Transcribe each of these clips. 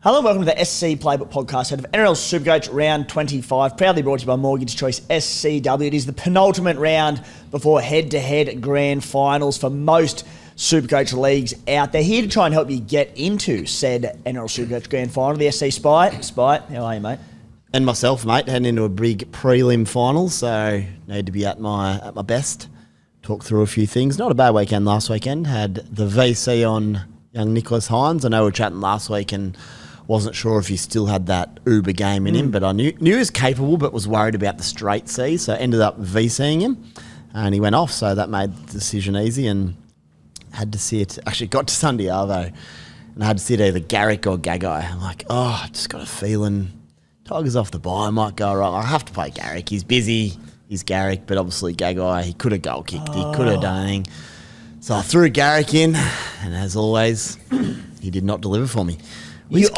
Hello and welcome to the SC Playbook podcast out of NRL Supercoach round 25, proudly brought to you by Mortgage Choice SCW. It is the penultimate round before head-to-head grand finals for most Supercoach leagues out there. Here to try and help you get into said NRL Supercoach grand final, the SC Spite. Spite, how are you, mate? And myself, mate, heading into a big prelim final, so need to be at my best. Talk through a few things. Not a bad weekend last weekend. Had the VC on young Nicholas Hines. I know we were chatting last week and wasn't sure if he still had that uber game in him, but I knew he was capable, but was worried about the straight C, so ended up VCing him, and he went off, so that made the decision easy, and had to sit. Actually, got to Sunday Arvo, and I had to sit either Garrick or Gagai. I'm like, I just got a feeling Tigers off the bye, might go right. I have to play Garrick. He's busy. He's Garrick, but obviously Gagai, he could have goal kicked. He could have done anything. So I threw Garrick in, and as always, he did not deliver for me. You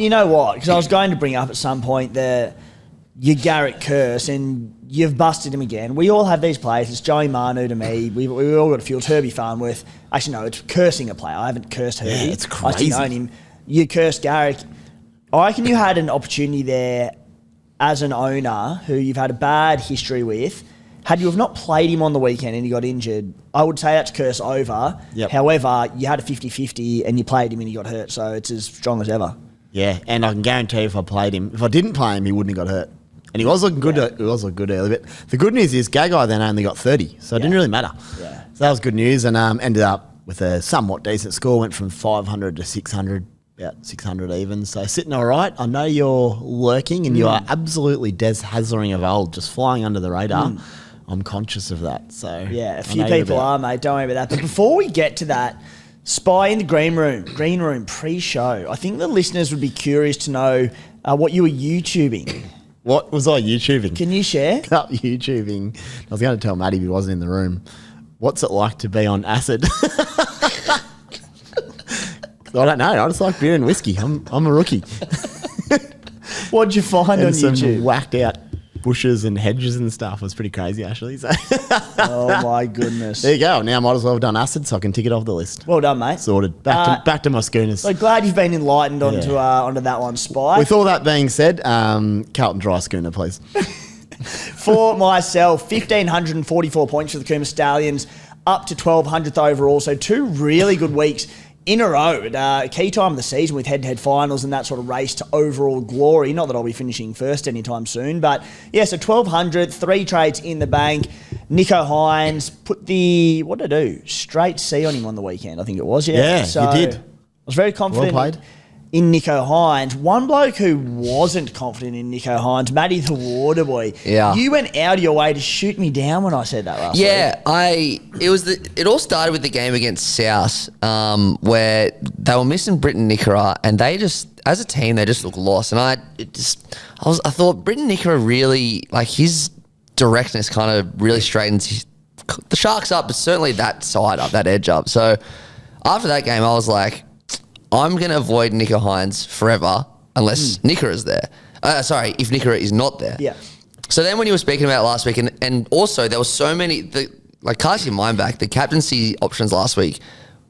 know what? Because I was going to bring up at some point your Garrick curse, and you've busted him again. We all have these players. It's Joey Manu to me. We all got a few. It's Herbie Farnworth. Actually, no, it's cursing a player. I haven't cursed Herbie. Yeah, it's crazy. I still own him. You cursed Garrick. I reckon you had an opportunity there as an owner who you've had a bad history with. Had you have not played him on the weekend and he got injured, I would say that's curse over. Yep. However, you had a 50-50 and you played him and he got hurt, so it's as strong as ever. Yeah, and I can guarantee if I played him, if I didn't play him, he wouldn't have got hurt. And he was looking good. He was looking good early. But the good news is Gagai then only got 30, so it didn't really matter. Yeah. So that was good news, and ended up with a somewhat decent score. Went from 500 to 600, about 600 even. So sitting all right. I know you're lurking, and you are absolutely Des Hasling of old, just flying under the radar. I'm conscious of that. So yeah, a few people are, mate. Don't worry about that. But before we get to that, Spy in the green room pre-show. I think the listeners would be curious to know what you were YouTubing. What was I YouTubing? Can you share? Up YouTubing. I was going to tell Matty if he wasn't in the room. What's it like to be on acid? I don't know. I just like beer and whiskey. I'm a rookie. What'd you find and on some YouTube? Whacked out bushes and hedges and stuff. It was pretty crazy, actually. So oh my goodness! There you go. Now I might as well have done acid, so I can tick it off the list. Well done, mate. Sorted. Back to my schooners. So glad you've been enlightened onto that one, Spy. With all that being said, Carlton dry schooner, please. For myself, 1,544 points for the Cooma Stallions, up to 1,200th overall. So two really good weeks in a row at a key time of the season with head-to-head finals and that sort of race to overall glory. Not that I'll be finishing first anytime soon, but yeah, so 1,200, 3 trades in the bank. Nicho Hines put the, what did I do? Straight C on him on the weekend, I think it was. Yeah, so you did. I was very confident Well played. in Nicho Hines. One bloke who wasn't confident in Nicho Hines, Matty the Waterboy. Yeah. You went out of your way to shoot me down when I said that last week. It all started with the game against South, where they were missing Britton Nickera, and they just, as a team, they just looked lost. And I thought Britton Nickera really, like, his directness kind of really straightens the Sharks up, but certainly that side up, that edge up. So after that game, I was like, I'm going to avoid Nicho Hines forever unless Nickera is there. If Nickera is not there. Yeah. So then when you were speaking about last week, and also there were so many, cast your mind back, the captaincy options last week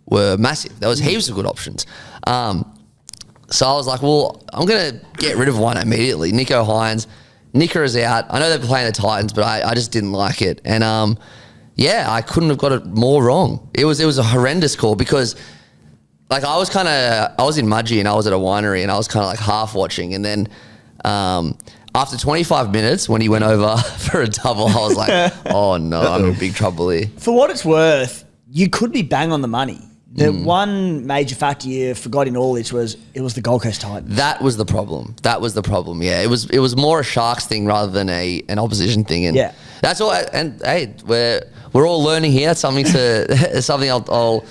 were massive. There was heaps of good options. So I was like, well, I'm going to get rid of one immediately. Nicho Hines, Nickera's out. I know they're playing the Titans, but I just didn't like it. And I couldn't have got it more wrong. It was a horrendous call because like I was in Mudgee and I was at a winery and I was kind of like half watching, and then after 25 minutes when he went over for a double, I was like, oh no, I'm in big trouble here. For what it's worth, you could be bang on the money. The one major factor you forgot in all this was it was the Gold Coast Titans. That was the problem. Yeah, it was more a Sharks thing rather than an opposition thing. And yeah, that's all. And hey, we're all learning here. It's something I'll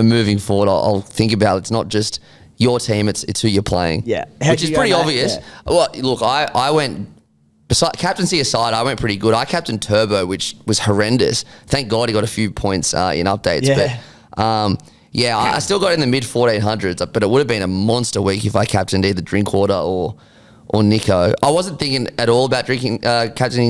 moving forward, I'll think about. It's not just your team; it's who you're playing. Yeah, which is pretty obvious. Yeah. Well, look, I went. Captaincy aside, I went pretty good. I captained Turbo, which was horrendous. Thank God he got a few points in updates. Yeah. But I still got in the mid 1400s. But it would have been a monster week if I captained either Drinkwater or Nicho. I wasn't thinking at all about captaining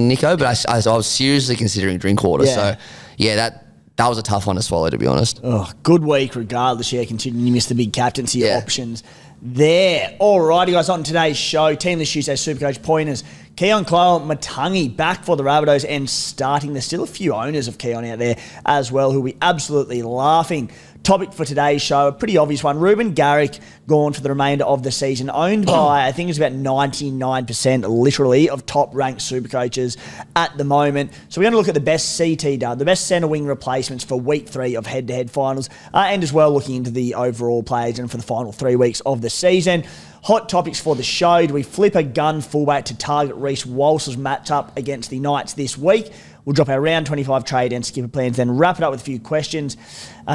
Nicho, but I was seriously considering Drinkwater. Yeah. So yeah, that was a tough one to swallow, to be honest. Oh, good week regardless. Yeah, continuing. You missed the big captaincy options there. Alrighty, guys, on today's show, Team List Tuesday Supercoach pointers. Keaon Koloamatangi back for the Rabbitohs and starting. There's still a few owners of Keaon out there as well who will be absolutely laughing. Topic for today's show, a pretty obvious one. Reuben Garrick gone for the remainder of the season, owned by, I think it's about 99% literally of top-ranked Supercoaches at the moment. So we're going to look at the best CT dub, the best centre wing replacements for week 3 of head-to-head finals, and as well looking into the overall players and for the final 3 weeks of the season. Hot topics for the show. Do we flip a gun fullback to target Reece Walsh's matchup against the Knights this week? We'll drop our round 25 trade and skipper plans, then wrap it up with a few questions.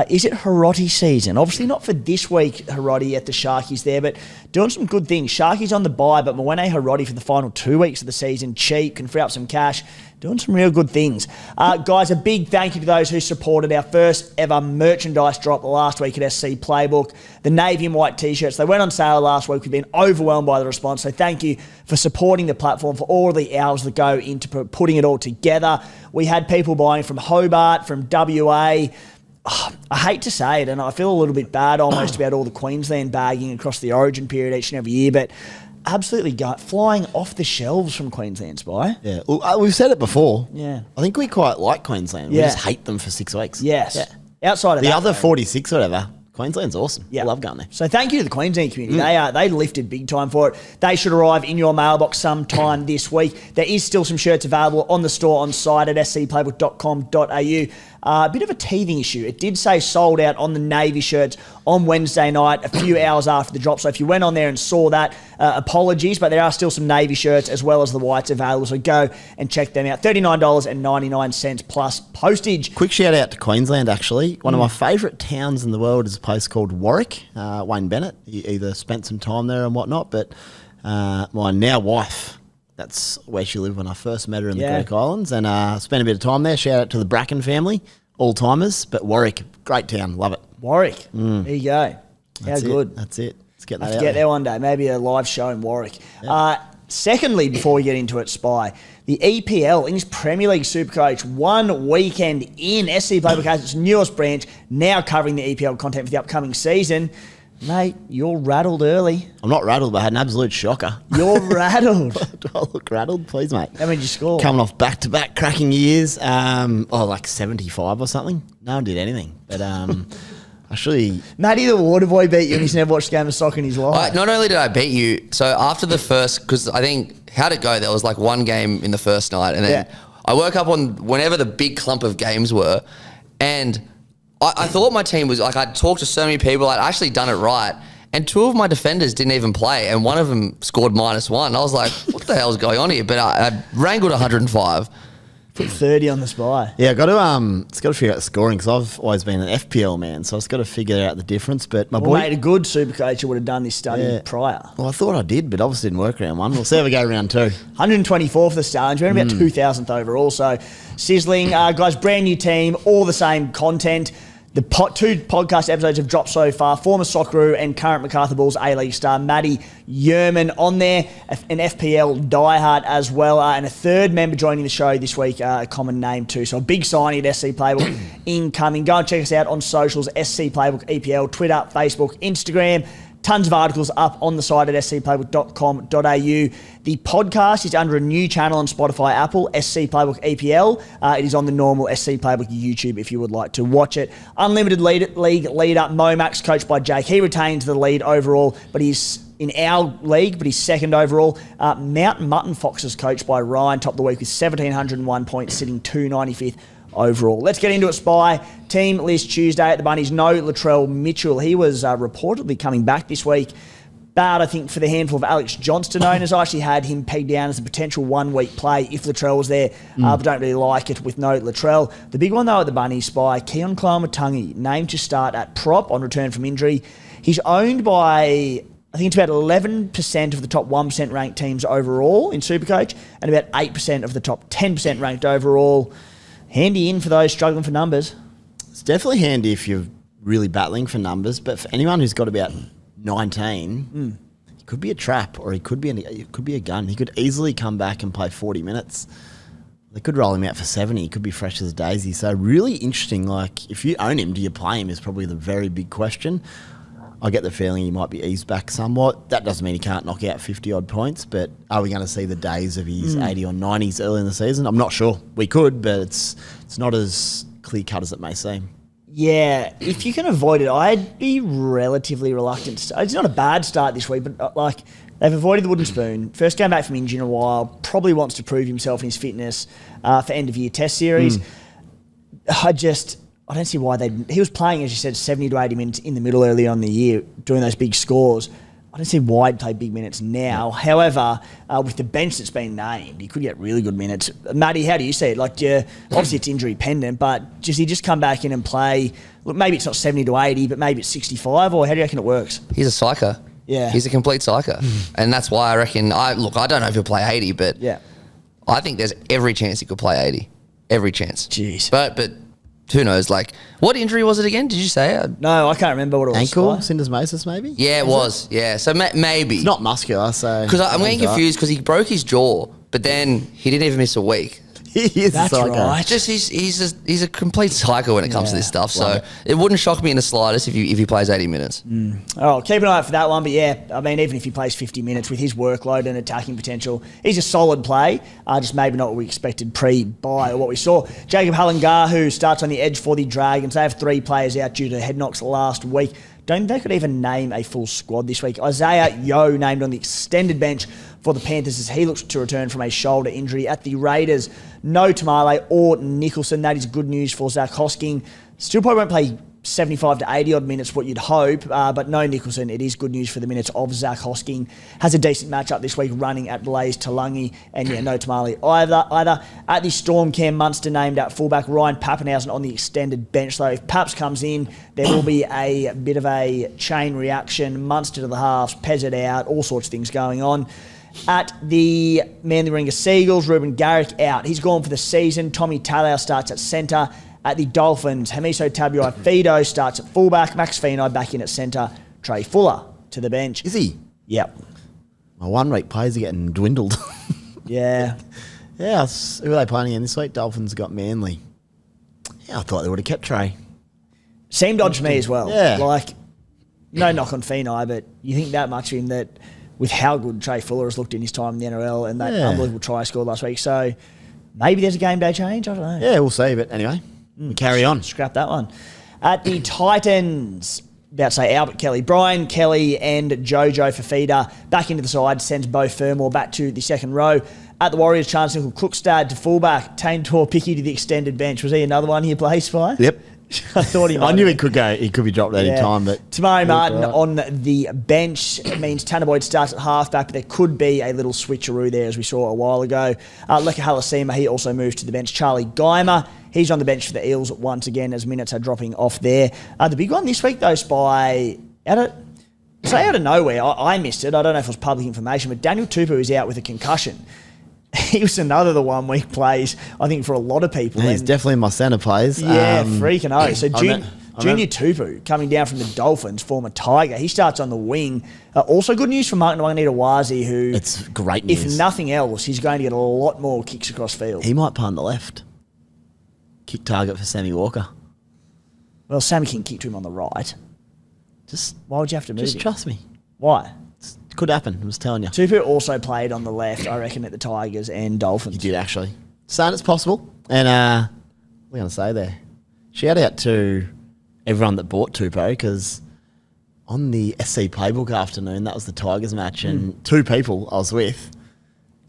Is it Hiroti season? Obviously not for this week, Hiroti at the Sharkies there, but doing some good things. Sharkies on the bye, but Mwene Hiroti for the final 2 weeks of the season, cheap, can free up some cash, doing some real good things. Guys, a big thank you to those who supported our first ever merchandise drop last week at SC Playbook. The navy and white t-shirts, they went on sale last week. We've been overwhelmed by the response, so thank you for supporting the platform, for all the hours that go into putting it all together. We had people buying from Hobart, from WA. I hate to say it, and I feel a little bit bad almost about all the Queensland bagging across the origin period each and every year, but absolutely flying off the shelves from Queensland, Spy. Yeah, well, we've said it before. Yeah. I think we quite like Queensland. We just hate them for 6 weeks. Yes. Yeah. Outside of the that, other though, 46 or whatever, Queensland's awesome. Yeah. I love going there. So thank you to the Queensland community. They lifted big time for it. They should arrive in your mailbox sometime this week. There is still some shirts available on the store on site at scplaybook.com.au. A bit of a teething issue. It did say sold out on the Navy shirts on Wednesday night, a few hours after the drop. So if you went on there and saw that, apologies, but there are still some Navy shirts as well as the whites available. So go and check them out. $39.99 plus postage. Quick shout out to Queensland, actually. One of my favourite towns in the world is a place called Warwick. Wayne Bennett, he either spent some time there and whatnot, but my now wife, that's where she lived when I first met her in the Greek Islands, and spent a bit of time there. Shout out to the Bracken family, all-timers, but Warwick, great town, love it. Warwick, there you go. How good. That's it. Let's get that Have out to get there one day, maybe a live show in Warwick. Yeah. Secondly, before we get into it, Spy, the EPL, English Premier League Supercoach, 1 weekend in. SC Playbook has its newest branch, now covering the EPL content for the upcoming season. Mate, you're rattled early. I'm not rattled, but I had an absolute shocker. You're rattled. Do I look rattled? Please, mate. How many did you score? Coming off back-to-back cracking years. Like 75 or something. No one did anything. But actually... Matty the Waterboy beat you and he's never watched a game of soccer in his life. Not only did I beat you, so after the first, because I think, how'd it go? There was like one game in the first night, and then I woke up on whenever the big clump of games were, and I thought my team was, like, I'd talked to so many people, I'd actually done it right, and 2 of my defenders didn't even play, and one of them scored -1. I was like, what the hell's going on here? But I wrangled 105. Put 30 on the Spy. Yeah, got to figure out scoring, because I've always been an FPL man, so I've got to figure out the difference. But my boy, mate, a good Supercoach would have done this study prior. Well, I thought I did, but obviously didn't work round 1. We'll see how we go round 2. 124 for the Stallions. We're about 2,000th overall, so sizzling. Guys, brand new team, all the same content. The 2 podcast episodes have dropped so far. Former Socceroo and current Macarthur Bulls A-League star Matty Yerman on there. An FPL diehard as well. And a third member joining the show this week, a common name too. So a big signing at SC Playbook incoming. Go and check us out on socials, SC Playbook EPL, Twitter, Facebook, Instagram. Tons of articles up on the site at scplaybook.com.au. The podcast is under a new channel on Spotify, Apple, SC Playbook EPL. It is on the normal SC Playbook YouTube if you would like to watch it. Unlimited league leader, Momax, coached by Jake. He retains the lead overall, but he's in our league, but he's second overall. Mountain Mutton Foxes, coached by Ryan, topped the week with 1,701 points, sitting 295th overall. Let's get into it, Spy. Team List Tuesday at the Bunnies. No Latrell Mitchell. He was reportedly coming back this week. Bad, I think, for the handful of Alex Johnston owners. I actually had him pegged down as a potential 1-week play if Latrell was there, but don't really like it with no Latrell. The big one, though, at the Bunnies, Spy, Keaon Koloamatangi, named to start at prop on return from injury. He's owned by, I think it's about 11% of the top 1% ranked teams overall in Supercoach and about 8% of the top 10% ranked overall. Handy in for those struggling for numbers. It's definitely handy if you're really battling for numbers, but for anyone who's got about 19, it could be a trap, or it could be a gun. He could easily come back and play 40 minutes. They could roll him out for 70. He could be fresh as a daisy. So really interesting. Like, if you own him, do you play him is probably the very big question. I get the feeling he might be eased back somewhat. That doesn't mean he can't knock out 50-odd points, but are we going to see the days of his 80 or 90s early in the season? I'm not sure. We could, but it's not as clear-cut as it may seem. Yeah, if you can avoid it, I'd be relatively reluctant. It's not a bad start this week, but they've avoided the wooden spoon. First game back from injury in a while. Probably wants to prove himself in his fitness for end-of-year test series. I don't see why he was playing, as you said, 70 to 80 minutes in the middle early on in the year, doing those big scores. I don't see why he'd play big minutes now. However, with the bench that's been named, he could get really good minutes. Matty, how do you see it? Obviously it's injury pendant, but does he just come back in and play? Look, maybe it's not 70 to 80, but maybe it's 65, or how do you reckon it works? He's a psycho. Yeah. He's a complete psycho. And that's why I reckon, I don't know if he'll play 80, but yeah, I think there's every chance he could play 80. Every chance. Jeez. But who knows? What injury was it again? Did you say it? No, I can't remember what it was. Ankle, syndesmosis maybe? Yeah, it was. Yeah, so maybe. It's not muscular, so... Because I'm getting confused because he broke his jaw, but then he didn't even miss a week. He is That's a psycho. right. Just he's a complete psycho when it comes to this stuff. So it wouldn't shock me in the slightest if he plays 80 minutes. Oh, keep an eye out for that one. But yeah, I mean, even if he plays 50 minutes with his workload and attacking potential, he's a solid play. Just maybe not what we expected pre-buy or what we saw. Jacob Hallengar, who starts on the edge for the Dragons. They have 3 players out due to head knocks last week. Don't think they could even name a full squad this week. Isaiah Yeo named on the extended bench for the Panthers as he looks to return from a shoulder injury. At the Raiders, no Tamale or Nicholson. That is good news for Zach Hosking. Still probably won't play 75 to 80 odd minutes, what you'd hope, but no Nicholson. It is good news for the minutes of Zach Hosking. Has a decent matchup this week running at Blaze Talangi, and yeah, no Tamale either. At the Storm, Cam Munster named at fullback. Ryan Pappenhausen on the extended bench, though. If Paps comes in, there will be a bit of a chain reaction. Munster to the halves, Pezzett out, all sorts of things going on. At the Manly Warringah Seagulls, Reuben Garrick out. He's gone for the season. Tommy Talau starts at centre. At the Dolphins, Hamiso Tabuai Fido starts at fullback. Max Finau back in at centre. Trey Fuller to the bench. Is he? Yep. My 1 week plays are getting dwindled. Yeah. Yeah, who are they playing again this week? Dolphins got Manly. Yeah, I thought they would have kept Trey. Seemed odd to me as well. Yeah. No knock on Finau, but you think that much of him that with how good Trey Fuller has looked in his time in the NRL and that unbelievable try scored last week. So maybe there's a game day change. I don't know. Yeah, we'll see. But anyway, we carry on. Scrap that one. At the Titans, about to say Albert Kelly, Brian Kelly and Jojo Fafita back into the side, sends Beau Fermor back to the second row. At the Warriors, Chance Nickel Cookstad to fullback, Tane Tor-Picky to the extended bench. Was he another one he plays by? Yep. I thought he might. I knew he could go. He could be dropped at any time, but Tamari Martin on the bench. It means Tanner Boyd starts at halfback, but there could be a little switcheroo there, as we saw a while ago. Leka Halasima, he also moves to the bench. Charlie Geimer, he's on the bench for the Eels once again, as minutes are dropping off there. The big one this week, though, Spy, out of nowhere, I missed it. I don't know if it was public information, but Daniel Tupou is out with a concussion. He was another the 1 week plays, I think, for a lot of people. He's definitely in my centre plays. Yeah, freaking oath. So Junior remember. Tupou coming down from the Dolphins, former Tiger. He starts on the wing. Also good news for Martin Wanganita-Wazi, who... It's great news. If nothing else, he's going to get a lot more kicks across field. He might punt the left. Kick target for Sammy Walker. Well, Sammy can kick to him on the right. Why would you have to move Just him? trust me. Why? Could happen, I was telling you. Tupou also played on the left, I reckon, at the Tigers and Dolphins. He did, actually. Saying it's possible. And what are we going to say there? Shout out to everyone that bought Tupou, because on the SC Playbook afternoon, that was the Tigers match, and 2 people I was with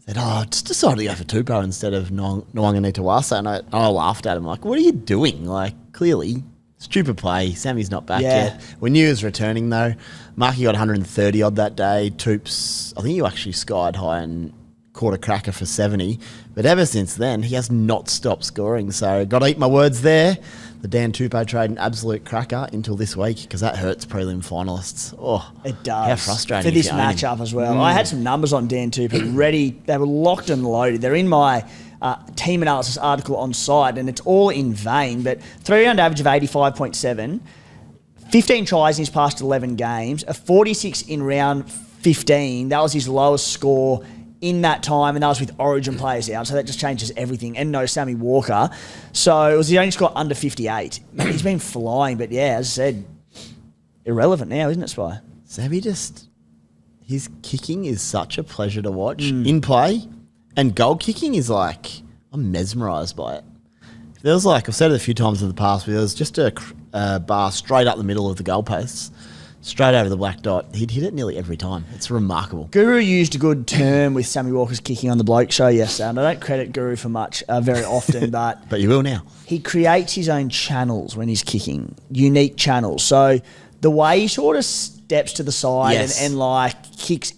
said, just decided to go for Tupou instead of Nwanganita-Wasa. And I laughed at him, like, what are you doing? Clearly... Stupid play. Sammy's not back yet. We knew he was returning, though. Marky got 130 odd that day. Toops, I think you actually skied high and caught a cracker for 70. But ever since then, he has not stopped scoring. So, got to eat my words there. The Dan Tupou trade an absolute cracker until this week, because that hurts prelim finalists. Oh, it does. How frustrating. For this matchup as well. I had some numbers on Dan Tupou ready. They were locked and loaded. They're in my... team analysis article on site, and it's all in vain, but 3-round average of 85.7, 15 tries in his past 11 games, a 46 in round 15. That was his lowest score in that time, and that was with Origin players out, so that just changes everything. And no Sammy Walker. So it was the only score under 58. He's been flying, but yeah, as I said, irrelevant now, isn't it, Spy? Zabby his kicking is such a pleasure to watch in play, and goal kicking is like, I'm mesmerised by it. If there was like, I've said it a few times in the past, but there was just a bar straight up the middle of the goalposts, straight over the black dot. He'd hit it nearly every time. It's remarkable. Guru used a good term with Sammy Walker's kicking on the bloke show yesterday, and I don't credit Guru for much very often, but But you will now. he creates his own channels when he's kicking, unique channels. So the way he sort of steps to the side and like kicks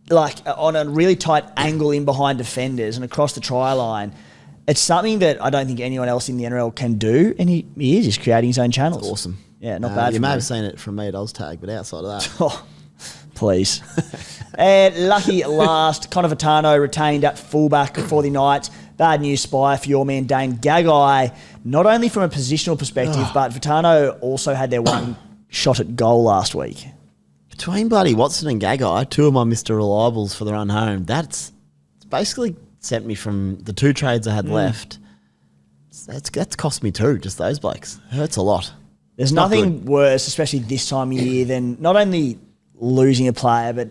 like on a really tight angle in behind defenders and across the try line, it's something that I don't think anyone else in the NRL can do, and he is. He's creating his own channels. It's awesome. Yeah, not bad. You may have seen it from me at Oztag, but outside of that. Oh, please. And lucky last, Koloamatangi retained at fullback for the Knights. Bad news, Spy, for your man Dane Gagai. Not only from a positional perspective, but Vitano also had their one shot at goal last week. Between bloody Watson and Gagai, two of my Mr. Reliables for the run home, it's basically sent me from the two trades I had left. That's cost me two, just those blokes. It hurts a lot. There's nothing worse, especially this time of year, than not only losing a player, but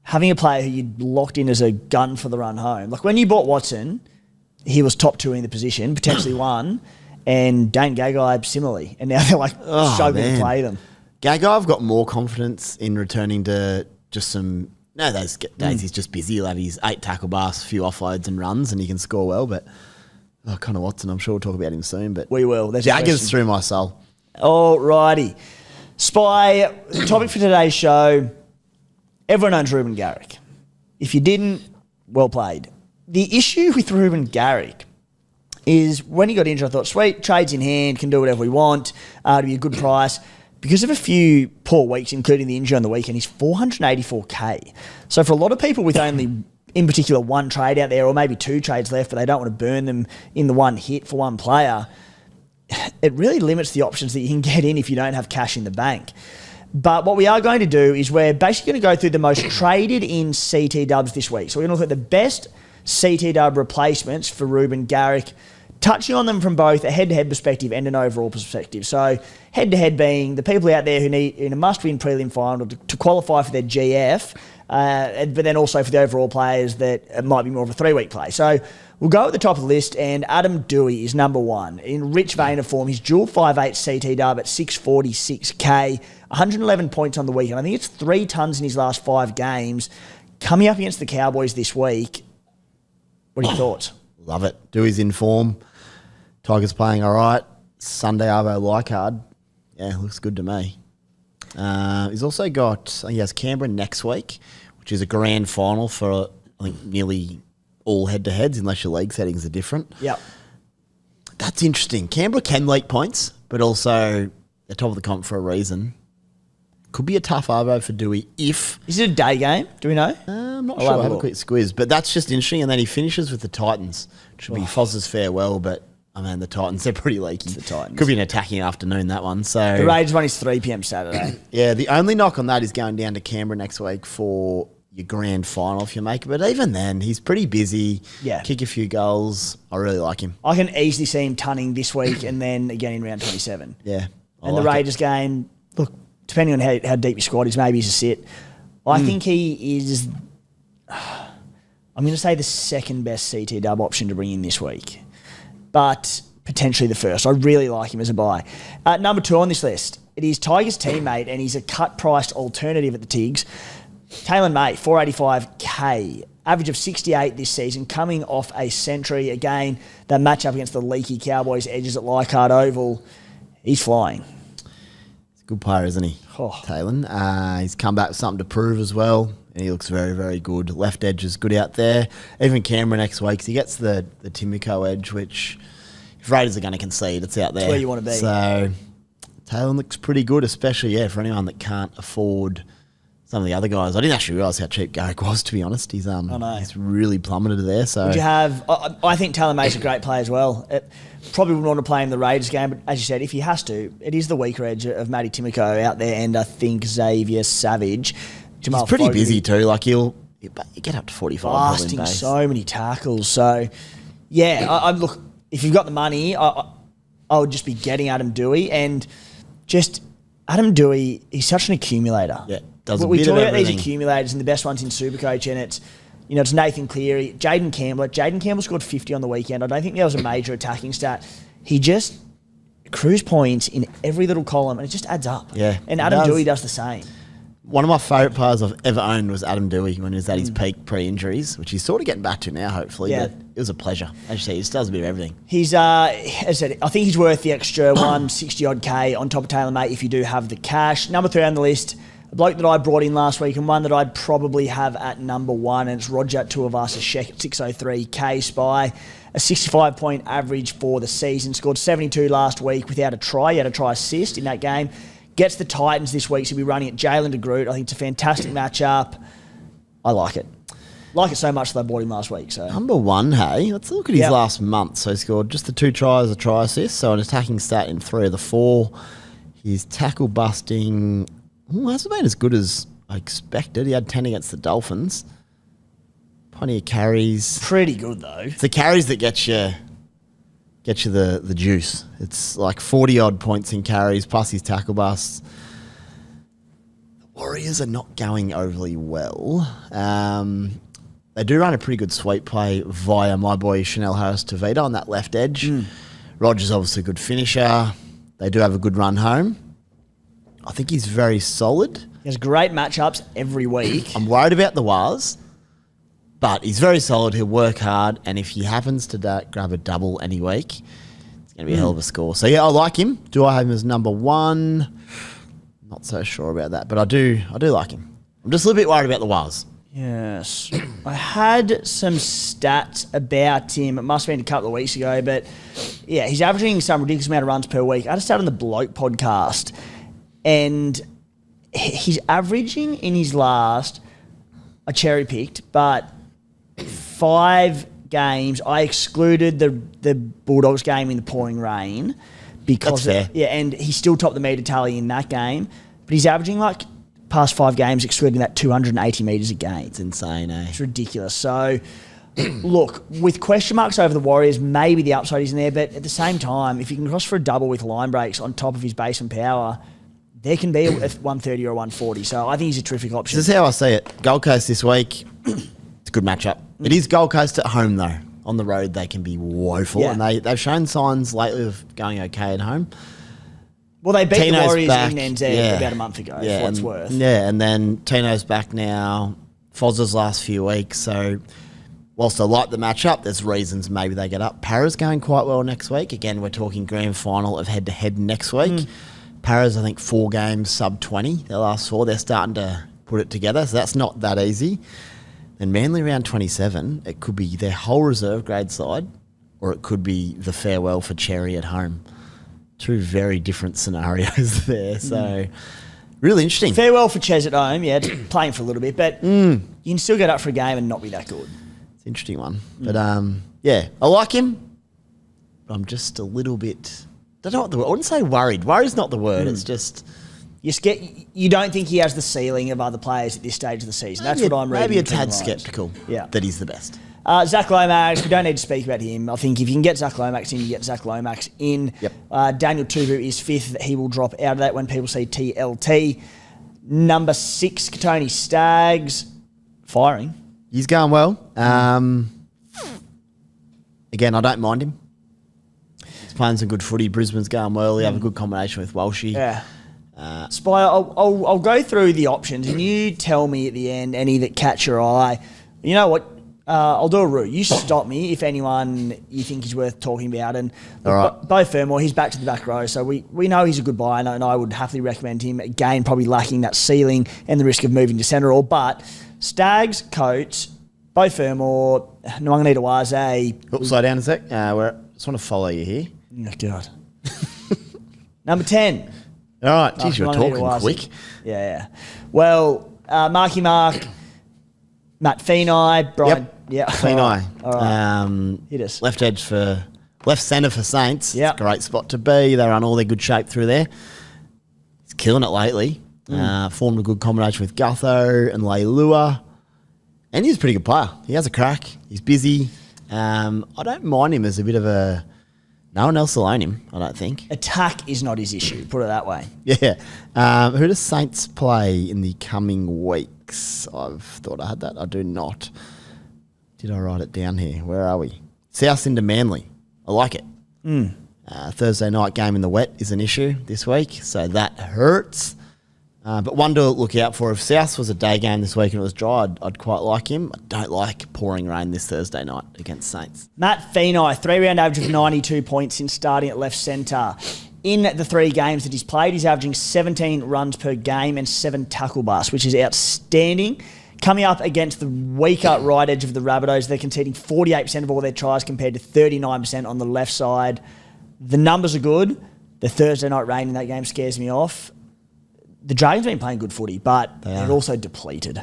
having a player who you'd locked in as a gun for the run home. Like when you bought Watson, he was top two in the position, potentially one, and Dane Gagai similarly. And now they're like struggling to play them. Gagai, I've got more confidence in returning to just some... No, those days he's just busy. He'll have his 8 tackle bars, a few offloads and runs, and he can score well. But Connor Watson, I'm sure we'll talk about him soon. But we will. Gaggers through my soul. Alrighty. Spy, the topic for today's show, everyone knows Reuben Garrick. If you didn't, well played. The issue with Reuben Garrick is when he got injured, I thought, sweet, trades in hand, can do whatever we want, to be a good price. Because of a few poor weeks, including the injury on the weekend, he's $484K. So for a lot of people with only, in particular, one trade out there, or maybe two trades left, but they don't want to burn them in the one hit for one player, it really limits the options that you can get in if you don't have cash in the bank. But what we are going to do is we're basically going to go through the most traded in CT dubs this week. So we're going to look at the best CT dub replacements for Reuben Garrick, touching on them from both a head-to-head perspective and an overall perspective. So head-to-head being the people out there who need in a must-win prelim final to qualify for their GF, but then also for the overall players that might be more of a 3-week play. So we'll go at the top of the list, and Adam Doueihi is number one. In rich vein of form, he's dual 5'8" CT dub at 646K, 111 points on the weekend. I think it's 3 tons in his last 5 games. Coming up against the Cowboys this week, what are your thoughts? Love it. Doueihi's in form. Tigers playing all right. Sunday Arvo Leichhardt. Yeah, looks good to me. He's also got, I think he has Canberra next week, which is a grand final for, I think, nearly all head-to-heads, unless your league settings are different. Yep. That's interesting. Canberra can leak points, but also they're top of the comp for a reason. Could be a tough arvo for Doueihi if... Is it a day game? Do we know? I'm not sure. I'll have a quick squiz. But that's just interesting. And then he finishes with the Titans, which will be Foz's farewell, but... I mean, the Titans, they're pretty leaky. It's the Titans. Could be an attacking afternoon, that one. So the Raiders one is 3 p.m. Saturday. Yeah, the only knock on that is going down to Canberra next week for your grand final if you make it. But even then, he's pretty busy. Yeah. Kick a few goals. I really like him. I can easily see him tunning this week and then again in round 27. Yeah. And the Raiders game, look, depending on how deep your squad is, maybe he's a sit. I think he is, I'm going to say the second best CT dub option to bring in this week. But potentially the first. I really like him as a buy. Number 2 on this list, it is Tigers' teammate, and he's a cut-priced alternative at the Tigs. Taylor May, 485K, average of 68 this season, coming off a century. Again, that match up against the leaky Cowboys edges at Leichhardt Oval. He's flying. He's a good player, isn't he, Taylor? He's come back with something to prove as well, and he looks very, very good. Left edge is good out there. Even Canberra next week, 'cause he gets the Timoko edge, which if Raiders are going to concede, it's out there. It's where you want to be. So Taylor looks pretty good, especially, for anyone that can't afford some of the other guys. I didn't actually realise how cheap Garrick was, to be honest. He's he's really plummeted there. So would you have? I think Taylor May's a great player as well. Probably wouldn't want to play him in the Raiders game, but as you said, if he has to, it is the weaker edge of Matty Timoko out there, and I think Xavier Savage. He's pretty busy too. Like he'll get up to 45. Blasting so many tackles. So yeah, I look. If you've got the money, I would just be getting Adam Doueihi and just Adam Doueihi, he's such an accumulator. Yeah, does a we bit talk of about these everything. accumulators and the best ones in Supercoach, and it's Nathan Cleary, Jaden Campbell. Jaden Campbell scored 50 on the weekend. I don't think there was a major attacking stat. He just cruise points in every little column, and it just adds up. Yeah, and it Adam does. Doueihi does the same. One of my favourite players I've ever owned was Adam Doueihi when he was at his peak pre-injuries, which he's sort of getting back to now, hopefully. Yeah. But it was a pleasure. As you say, he just does a bit of everything. He's, as I said, I think he's worth the extra 160-odd K on top of Taylor Mate if you do have the cash. Number 3 on the list, a bloke that I brought in last week and one that I'd probably have at number 1, and it's Roger Tuivasa Sheck at 603 K Spy. A 65-point average for the season. Scored 72 last week without a try. He had a try assist in that game. Gets the Titans this week, so he'll be running at Jalen de Groot. I think it's a fantastic matchup. I like it. Like it so much that I bought him last week. So Number 1, hey, let's look at his last month. So he scored just the 2 tries, a try assist, so an attacking stat in 3 of the 4. His tackle busting hasn't been as good as I expected. He had 10 against the Dolphins. Plenty of carries. Pretty good, though. It's the carries that get you the juice. It's like 40-odd points in carries, plus his tackle busts. The Warriors are not going overly well. They do run a pretty good sweep play via my boy Chanel Harris-Tavita on that left edge. Roger's obviously a good finisher. They do have a good run home. I think he's very solid. He has great matchups every week. I'm worried about the Wars, but he's very solid. He'll work hard, and if he happens to grab a double any week, it's going to be a hell of a score. So, yeah, I like him. Do I have him as number 1? Not so sure about that, but I do like him. I'm just a little bit worried about the Wars. Yes. I had some stats about him. It must have been a couple of weeks ago, but yeah, he's averaging some ridiculous amount of runs per week. I had to start on the Bloke podcast, and he's averaging in his last, I cherry picked, but 5 games. I excluded the Bulldogs game in the pouring rain because That's fair. and he still topped the metre tally in that game, but he's averaging like past 5 games, excluding that 280 metres a game. It's insane, eh? It's ridiculous. So, look, with question marks over the Warriors, maybe the upside is in there, but at the same time, if you can cross for a double with line breaks on top of his base and power, there can be a 130 or a 140. So I think he's a terrific option. This is how I see it. Gold Coast this week, it's a good matchup. It is Gold Coast at home, though. On the road, they can be woeful, Yeah. and they've shown signs lately of going okay at home. Well, they beat Tino's the Warriors back. in NZ about a month ago, for what it's worth. Yeah, and then Tino's back now. Foz's last few weeks, so whilst I like the matchup, there's reasons maybe they get up. Para's going quite well next week. Again, we're talking grand final of head-to-head next week. Para's, I think, 4 games, sub-20. Their last 4, they're starting to put it together, so that's not that easy. And Manly round 27, it could be their whole reserve grade side, or it could be the farewell for Cherry at home. 2 very different scenarios there, so really interesting. Farewell for Ches at home, yeah, playing for a little bit, but you can still get up for a game and not be that good. It's an interesting one. But, yeah, I like him, but I'm just a little bit... I don't know what the word... I wouldn't say worried. Worried's not the word. It's just... You don't think he has the ceiling of other players at this stage of the season. That's what I'm reading. Maybe a between the tad lines. sceptical that he's the best. Zach Lomax, we don't need to speak about him. I think if you can get Zach Lomax in, you get Zach Lomax in. Yep. Daniel Tuvu is 5th. He will drop out of that when people see TLT. Number 6, Katoni Staggs, firing. He's going well. Again, I don't mind him. He's playing some good footy. Brisbane's going well. They have a good combination with Walshy. Yeah. Spire, I'll go through the options and you tell me at the end any that catch your eye. You know what? I'll do a route. You stop me if anyone you think is worth talking about. And All right. Bo Fermor, he's back to the back row, so we know he's a good buy, and I would happily recommend him. Again, probably lacking that ceiling and the risk of moving to centre all. But Staggs, Coates, Bo Fermor, Nwangani Tawaze. Slow down a sec. I just want to follow you here. Oh, God. Number 10. All right. Geez, you're Nwangani talking Tawaze. quick. Yeah. Well, Marky Mark, Matt Feeney, Brian. Yeah. Feeney. All right. Hit us. Left centre for Saints. Yep. It's a great spot to be. They run all their good shape through there. He's killing it lately. Formed a good combination with Gutho and Leilua. And he's a pretty good player. He has a crack. He's busy. I don't mind him as a bit of a No one else will own him, I don't think. Attack is not his issue, put it that way. Yeah. Who does Saints play in the coming weeks? I've thought I had that. I do not. Did I write it down here? Where are we? South into Manly. I like it. Thursday night game in the wet is an issue this week, so that hurts. But one to look out for. If South was a day game this week and it was dry, I'd quite like him. I don't like pouring rain this Thursday night against Saints. Matt Feeney, 3-round average of 92 points since starting at left centre. In the 3 games that he's played, he's averaging 17 runs per game and 7 tackle busts, which is outstanding. Coming up against the weaker right edge of the Rabbitohs, they're conceding 48% of all their tries compared to 39% on the left side. The numbers are good. The Thursday night rain in that game scares me off. The Dragons have been playing good footy, but they're also depleted.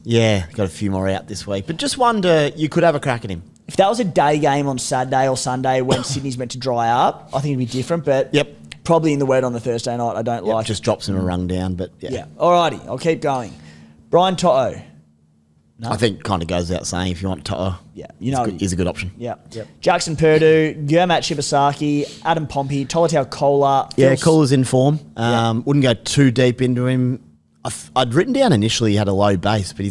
Yeah, got a few more out this week. But just wonder, you could have a crack at him. If that was a day game on Saturday or Sunday when Sydney's meant to dry up, I think it'd be different. But probably in the wet on the Thursday night, I don't like just drops him a rung down. But yeah. Alrighty, I'll keep going. Brian To'o. No? I think kind of goes without saying if you want To'o. Yeah, he's a good option. Yeah. Jackson Purdue, Gurmat Shibasaki, Adam Pompey, Tolatau Kola. Yeah, Kola's in form. Wouldn't go too deep into him. I'd written down initially he had a low base, but he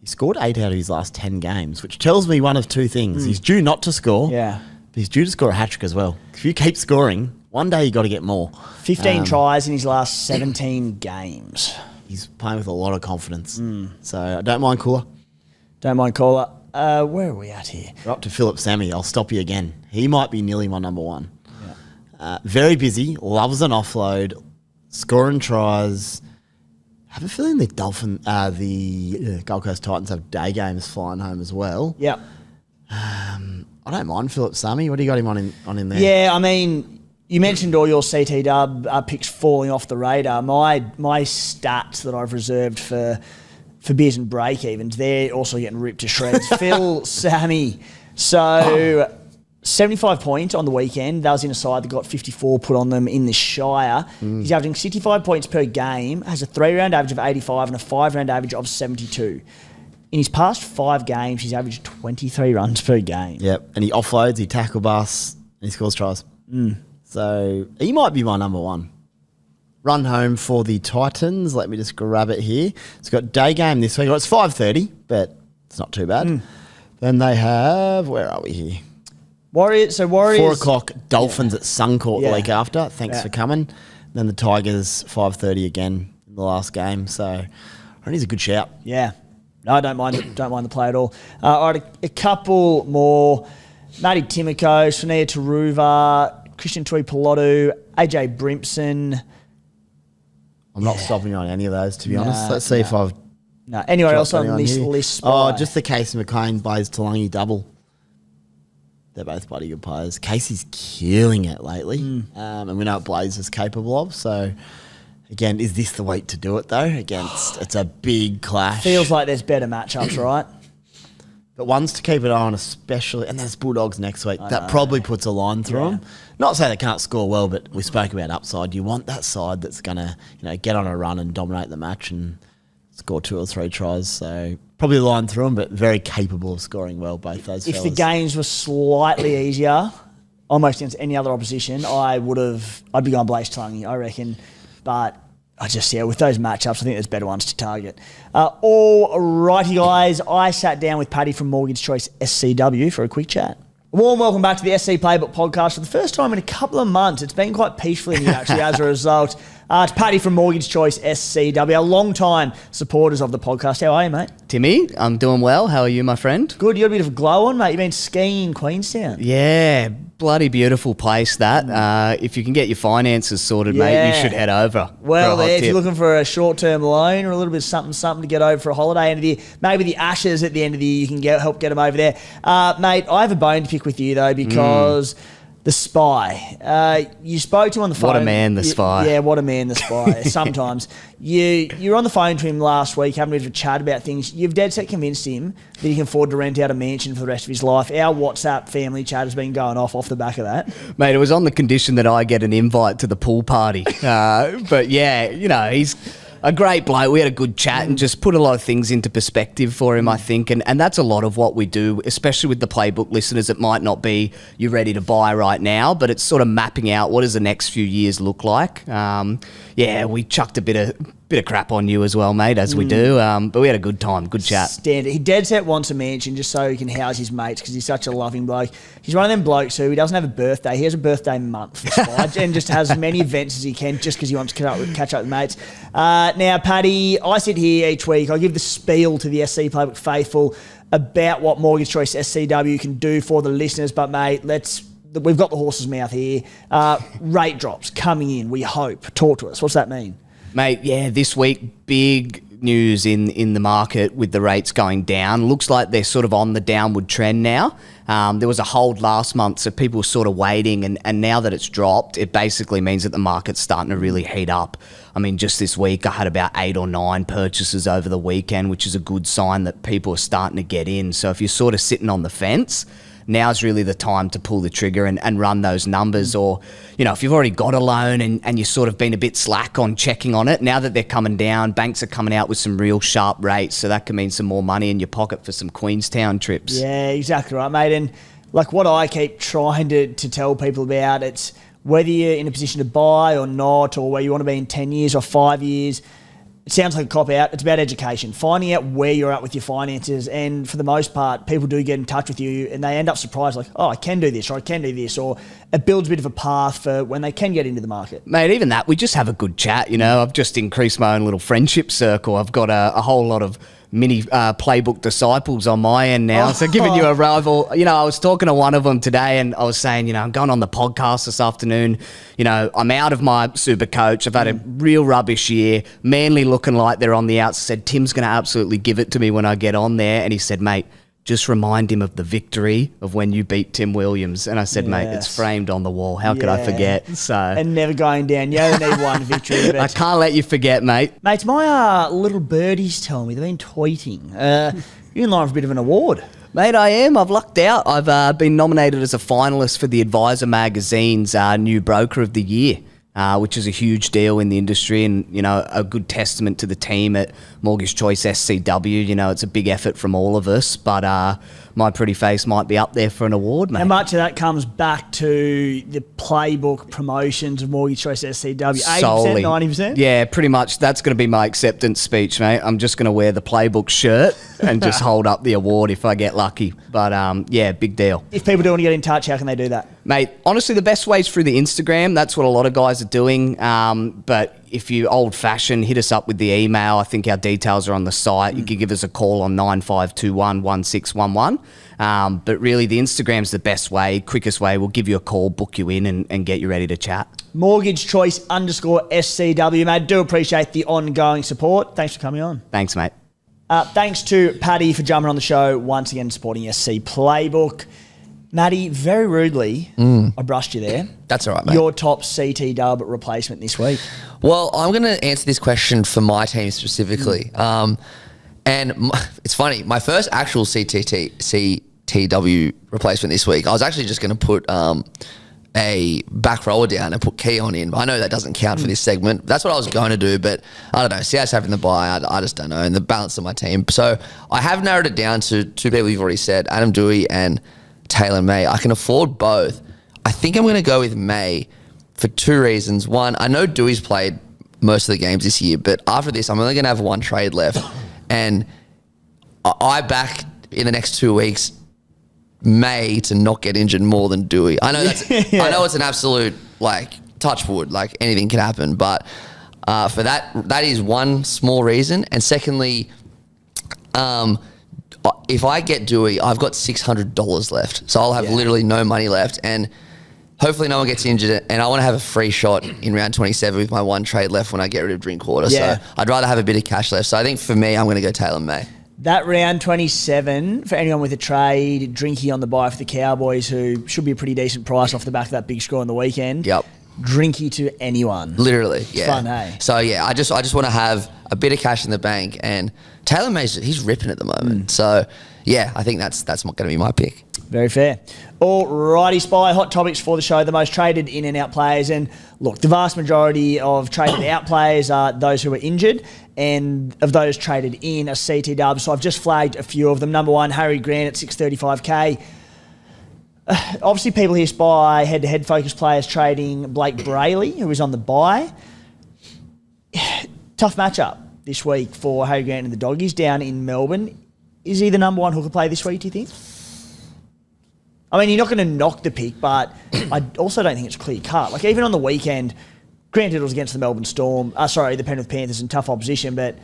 scored 8 out of his last 10 games, which tells me one of two things. He's due not to score. Yeah. But he's due to score a hat-trick as well. If you keep scoring, one day you got to get more. 15 tries in his last 17 games. He's playing with a lot of confidence. So I don't mind Kola. Don't mind Kola. Where are we at here? We're up to Philip Sammy. I'll stop you again. He might be nearly my number one. Yeah. Very busy. Loves an offload. Scoring tries. I have a feeling the Gold Coast Titans have day games flying home as well. Yeah. I don't mind Philip Sammy. What do you got him on in there? Yeah, I mean, you mentioned all your CT Dub picks falling off the radar. My stats that I've reserved for beers and break evens, they're also getting ripped to shreds. Phil Sammy. So 75 points on the weekend. That was in a side that got 54 put on them in the Shire. He's averaging 65 points per game, has a 3-round average of 85 and a 5-round average of 72. In his past 5 games, he's averaged 23 runs per game. Yep, and he offloads, he tackle busts, and he scores tries. So he might be my number one. Run home for the Titans. Let me just grab it here. It's got day game this week. Well, it's 5:30, but it's not too bad. Then they have, where are we here? Warriors. 4 o'clock, Dolphins at Suncorp the week after. Thanks for coming. Then the Tigers, 5:30 again in the last game. So I think he's a good shout. Yeah. No, I don't mind the play at all. All right, a couple more. Matty Timoko, Sonia Taruva, Christian Tuipulotu, AJ Brimpson. I'm not stopping on any of those, to be honest. Let's see if I've... No, anyone else on this list? Just the Casey McLean plays Talangi double. They're both bloody good players. Casey's killing it lately. And we know what Blaze is capable of. So, again, is this the week to do it, though? It's a big clash. Feels like there's better matchups, right? But ones to keep an eye on, especially, and there's Bulldogs next week. That probably puts a line through them. Not saying they can't score well, but we spoke about upside. You want that side that's going to get on a run and dominate the match and score 2 or 3 tries. So probably a line through them, but very capable of scoring well, both those fellas. If the games were slightly easier, almost against any other opposition, I'd be going Blaze Talangi, I reckon. But with those matchups, I think there's better ones to target. All righty, guys. I sat down with Paddy from Mortgage Choice SCW for a quick chat. A warm welcome back to the SC Playbook podcast for the first time in a couple of months. It's been quite peaceful in here, actually, as a result. It's Paddy from Mortgage Choice SCW, our long-time supporters of the podcast. How are you, mate? Timmy, I'm doing well. How are you, my friend? Good. You got a bit of a glow on, mate. You've been skiing in Queenstown. Yeah, bloody beautiful place, that. If you can get your finances sorted, mate, you should head over. Well, if you're looking for a short-term loan or a little bit of something to get over for a holiday end of the year, maybe the Ashes at the end of the year, you can help get them over there. Mate, I have a bone to pick with you, though, because... The Spy. You spoke to him on the phone. What a man, the Spy. Yeah, what a man, the Spy. Sometimes. You're on the phone to him last week, having a bit of a chat about things. You've dead set convinced him that he can afford to rent out a mansion for the rest of his life. Our WhatsApp family chat has been going off the back of that. Mate, it was on the condition that I get an invite to the pool party. But yeah, he's a great bloke. We had a good chat and just put a lot of things into perspective for him, I think. And that's a lot of what we do, especially with the Playbook listeners. It might not be you're ready to buy right now, but it's sort of mapping out what does the next few years look like. We chucked a bit of crap on you as well, mate, as we do. But we had a good time, good chat. Standard. He dead set wants a mansion just so he can house his mates because he's such a loving bloke. He's one of them blokes who he doesn't have a birthday. He has a birthday month and just has as many events as he can just because he wants to catch up with mates. Now, Paddy, I sit here each week. I give the spiel to the SC Playbook faithful about what Mortgage Choice SCW can do for the listeners. But, mate, we've got the horse's mouth here. Rate drops coming in, we hope. Talk to us. What's that mean? Mate, yeah, this week, big news in the market with the rates going down. Looks like they're sort of on the downward trend now. There was a hold last month, so people were sort of waiting, and now that it's dropped, it basically means that the market's starting to really heat up. I mean, just this week, I had about 8 or 9 purchases over the weekend, which is a good sign that people are starting to get in. So if you're sort of sitting on the fence, now's really the time to pull the trigger and run those numbers. Or, if you've already got a loan and you've sort of been a bit slack on checking on it, now that they're coming down, banks are coming out with some real sharp rates, so that can mean some more money in your pocket for some Queenstown trips. Yeah, exactly right, mate. And like what I keep trying to tell people about, it's whether you're in a position to buy or not, or where you want to be in 10 years or 5 years. It sounds like a cop-out. It's about education, finding out where you're at with your finances. And for the most part, people do get in touch with you and they end up surprised, like, oh, I can do this or I can do this. Or it builds a bit of a path for when they can get into the market. Mate, even that, we just have a good chat. I've just increased my own little friendship circle. I've got a whole lot of mini Playbook disciples on my end now. So giving you a rival, I was talking to one of them today and I was saying, I'm going on the podcast this afternoon. I'm out of my Supercoach. I've had a real rubbish year. Manly looking like they're on the outs. I said, Tim's going to absolutely give it to me when I get on there. And he said, mate, just remind him of the victory of when you beat Tim Williams. And I said, mate, it's framed on the wall. How could I forget? So and never going down. You only need one victory. But I can't let you forget, mate. Mates, my little birdies tell me they've been tweeting. You're in line for a bit of an award. Mate, I am. I've lucked out. I've been nominated as a finalist for the Advisor Magazine's new Broker of the Year, which is a huge deal in the industry and, a good testament to the team at Mortgage Choice SCW. It's a big effort from all of us, but my pretty face might be up there for an award, mate. How much of that comes back to the Playbook promotions of Mortgage Choice SCW? 80%, solely. 90%? Yeah, pretty much. That's going to be my acceptance speech, mate. I'm just going to wear the Playbook shirt and just hold up the award if I get lucky. But, big deal. If people do want to get in touch, how can they do that? Mate, honestly, the best way is through the Instagram. That's what a lot of guys are doing. But if you're old-fashioned, hit us up with the email. I think our details are on the site. You can give us a call on 9521 1611. But really, the Instagram's the best way, quickest way. We'll give you a call, book you in, and get you ready to chat. Mortgage Choice _SCW, mate. Do appreciate the ongoing support. Thanks for coming on. Thanks, mate. Thanks to Paddy for jumping on the show once again, supporting SC Playbook. Matty, very rudely, I brushed you there. That's all right, mate. Your top CT dub replacement this week. Well, I'm going to answer this question for my team specifically. It's funny, my first actual CTW replacement this week, I was actually just going to put a back rower down and put Keaon in. I know that doesn't count for this segment. That's what I was going to do, but I don't know. CS having the bye, I just don't know, and the balance of my team. So I have narrowed it down to 2 people you've already said, Adam Doueihi and Taylor May. I can afford both. I think I'm going to go with May for 2 reasons. One, I know Doueihi's played most of the games this year, but after this, I'm only going to have 1 trade left. And I back in the next 2 weeks May to not get injured more than Doueihi. I know that's I know it's an absolute touch wood, anything can happen, but for that is one small reason. And secondly, if I get Doueihi, I've got $600 left, so I'll have literally no money left, and hopefully no one gets injured, and I want to have a free shot in round 27 with my 1 trade left when I get rid of Drinkwater. So I'd rather have a bit of cash left. So I think for me, I'm going to go Taylor May. That round 27, for anyone with a trade, Drinky on the buy for the Cowboys, who should be a pretty decent price off the back of that big score on the weekend. Yep. Drinky to anyone. Literally, yeah. Fun, hey? So, I just want to have a bit of cash in the bank, and Taylor May's, he's ripping at the moment. So, yeah, I think that's going to be my pick. Very fair. Alrighty, Spy. Hot topics for the show. The most traded in and out players. And look, the vast majority of traded out players are those who are injured. And of those traded in are CT dubs. So I've just flagged a few of them. Number one, Harry Grant at 635k. Obviously, people here Spy head-to-head focus players trading Blake Brayley, who is on the bye. Tough matchup this week for Harry Grant and the Doggies down in Melbourne. Is he the number one hooker play this week, do you think? I mean, you're not going to knock the pick, but I also don't think it's clear cut. Like, even on the weekend, granted it was against the Melbourne Storm, the Penrith Panthers in tough opposition, but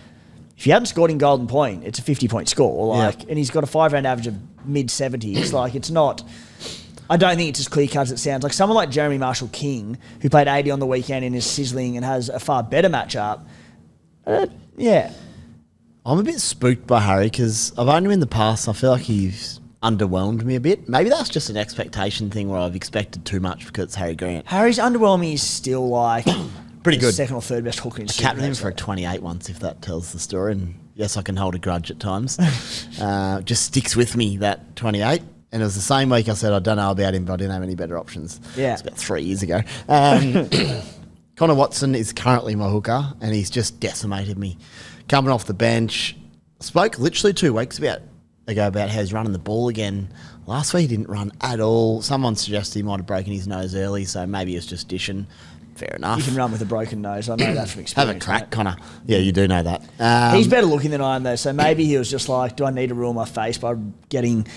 if you hadn't scored in Golden Point, it's a 50-point score. And he's got a 5-round average of mid-70s. Like, it's not... I don't think it's as clear-cut as it sounds. Like, someone like Jeremy Marshall-King, who played 80 on the weekend and is sizzling and has a far better matchup, yeah. I'm a bit spooked by Harry because I've owned him in the past. I feel like he's underwhelmed me a bit. Maybe that's just an expectation thing where I've expected too much because it's Harry Grant. Harry's underwhelming is still like pretty good. Second or third best hooker in Super. I captained him for a 28 once, if that tells the story. And yes, I can hold a grudge at times. Just sticks with me, that 28. And it was the same week I said, I don't know about him, but I didn't have any better options. Yeah. It's about 3 years ago. Connor Watson is currently my hooker, and he's just decimated me. Coming off the bench, spoke literally 2 weeks ago about how he's running the ball again. Last week he didn't run at all. Someone suggested he might have broken his nose early, so maybe it's just dishing. Fair enough. You can run with a broken nose. I know that from experience. Have a crack, Connor. Yeah, you do know that. He's better looking than I am, though, so maybe he was just like, do I need to rule my face by getting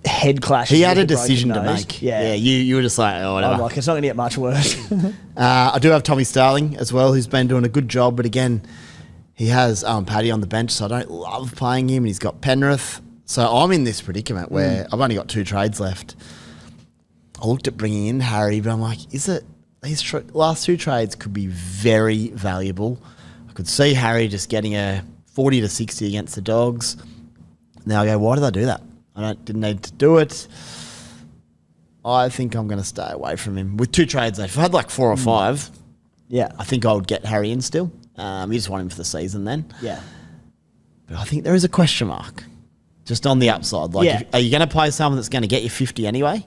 head clashes? He had a decision to make. Yeah, you were just like, oh, whatever. I'm like, it's not going to get much worse. I do have Tommy Starling as well, who's been doing a good job, but again, he has Paddy on the bench, so I don't love playing him, and he's got Penrith. So I'm in this predicament where I've only got 2 trades left. I looked at bringing in Harry, but I'm like, is it these last 2 trades could be very valuable. I could see Harry just getting a 40 to 60 against the Dogs. Now I go, why did I do that? Didn't need to do it. I think I'm going to stay away from him. With 2 trades left, if I had like 4 or 5, I think I would get Harry in still. You just want him for the season then. Yeah. But I think there is a question mark. Just on the upside. Like, are you going to play someone that's going to get you 50 anyway?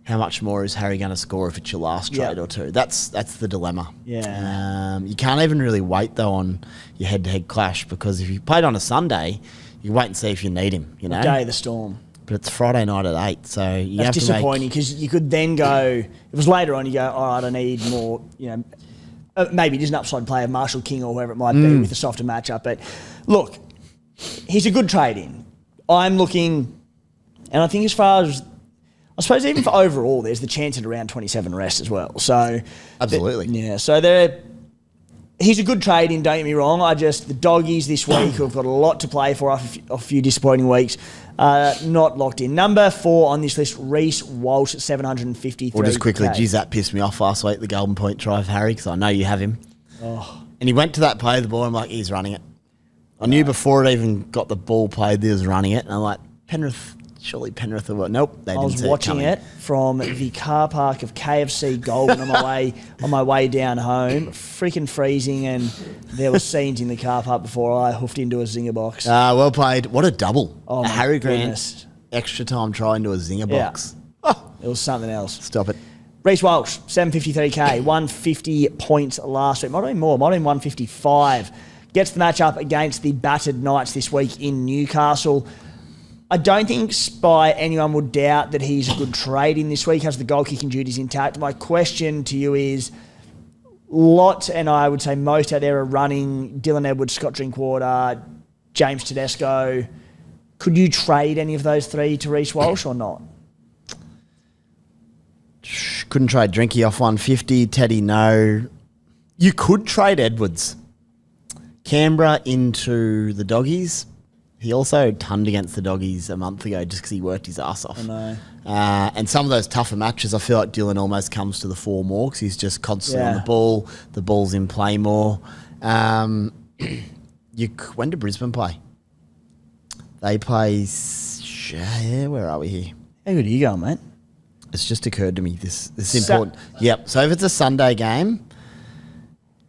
How much more is Harry going to score if it's your last trade or 2? That's the dilemma. Yeah. You can't even really wait, though, on your head-to-head clash because if you played on a Sunday, you wait and see if you need him, you know? Day of the Storm. But it's Friday night at 8, so you That's have to disappointing because you could then go, if it was later on, you go, all right, I need more, maybe it is an upside play of Marshall King or whoever it might be with a softer matchup. But look, he's a good trade-in. I'm looking, and I think as far as, I suppose even for overall, there's the chance at around 27 rest as well. So absolutely. So he's a good trade-in, don't get me wrong. The Doggies this week who have got a lot to play for after a few disappointing weeks, not locked in. Number 4 on this list, Reece Walsh at 753. Well, just quickly, geez, that pissed me off last week, the Golden Point try for Harry, because I know you have him. Oh. And he went to that play of the ball, I'm like, he's running it. I knew before it even got the ball played, he was running it. And I'm like, surely Penrith will. Nope, they didn't. I was watching it from the car park of KFC Goldman on my way down home. Freaking freezing, and there were scenes in the car park before I hoofed into a zinger box. Well played. What a double. Oh, a Harry Grant goodness. extra time try into a zinger box. Oh, it was something else. Stop it. Reece Walsh, 753k, 150 points last week. Might have been more. Might have been 155. Gets the match up against the battered Knights this week in Newcastle. I don't think by anyone would doubt that he's a good trade in this week, has the goal kicking duties intact. My question to you is, and I would say most out there are running Dylan Edwards, Scott Drinkwater, James Tedesco. Could you trade any of those 3 to Reece Walsh or not? Couldn't trade Drinky off 150. Teddy, no. You could trade Edwards. Canberra into the Doggies. He also tunned against the Doggies a month ago just because he worked his ass off. I know. And some of those tougher matches, I feel like Dylan almost comes to the fore more because he's just constantly on the ball. The ball's in play more. When do Brisbane play? They play... where are we here? How good are you going, mate? It's just occurred to me. This is important. Yep. So if it's a Sunday game,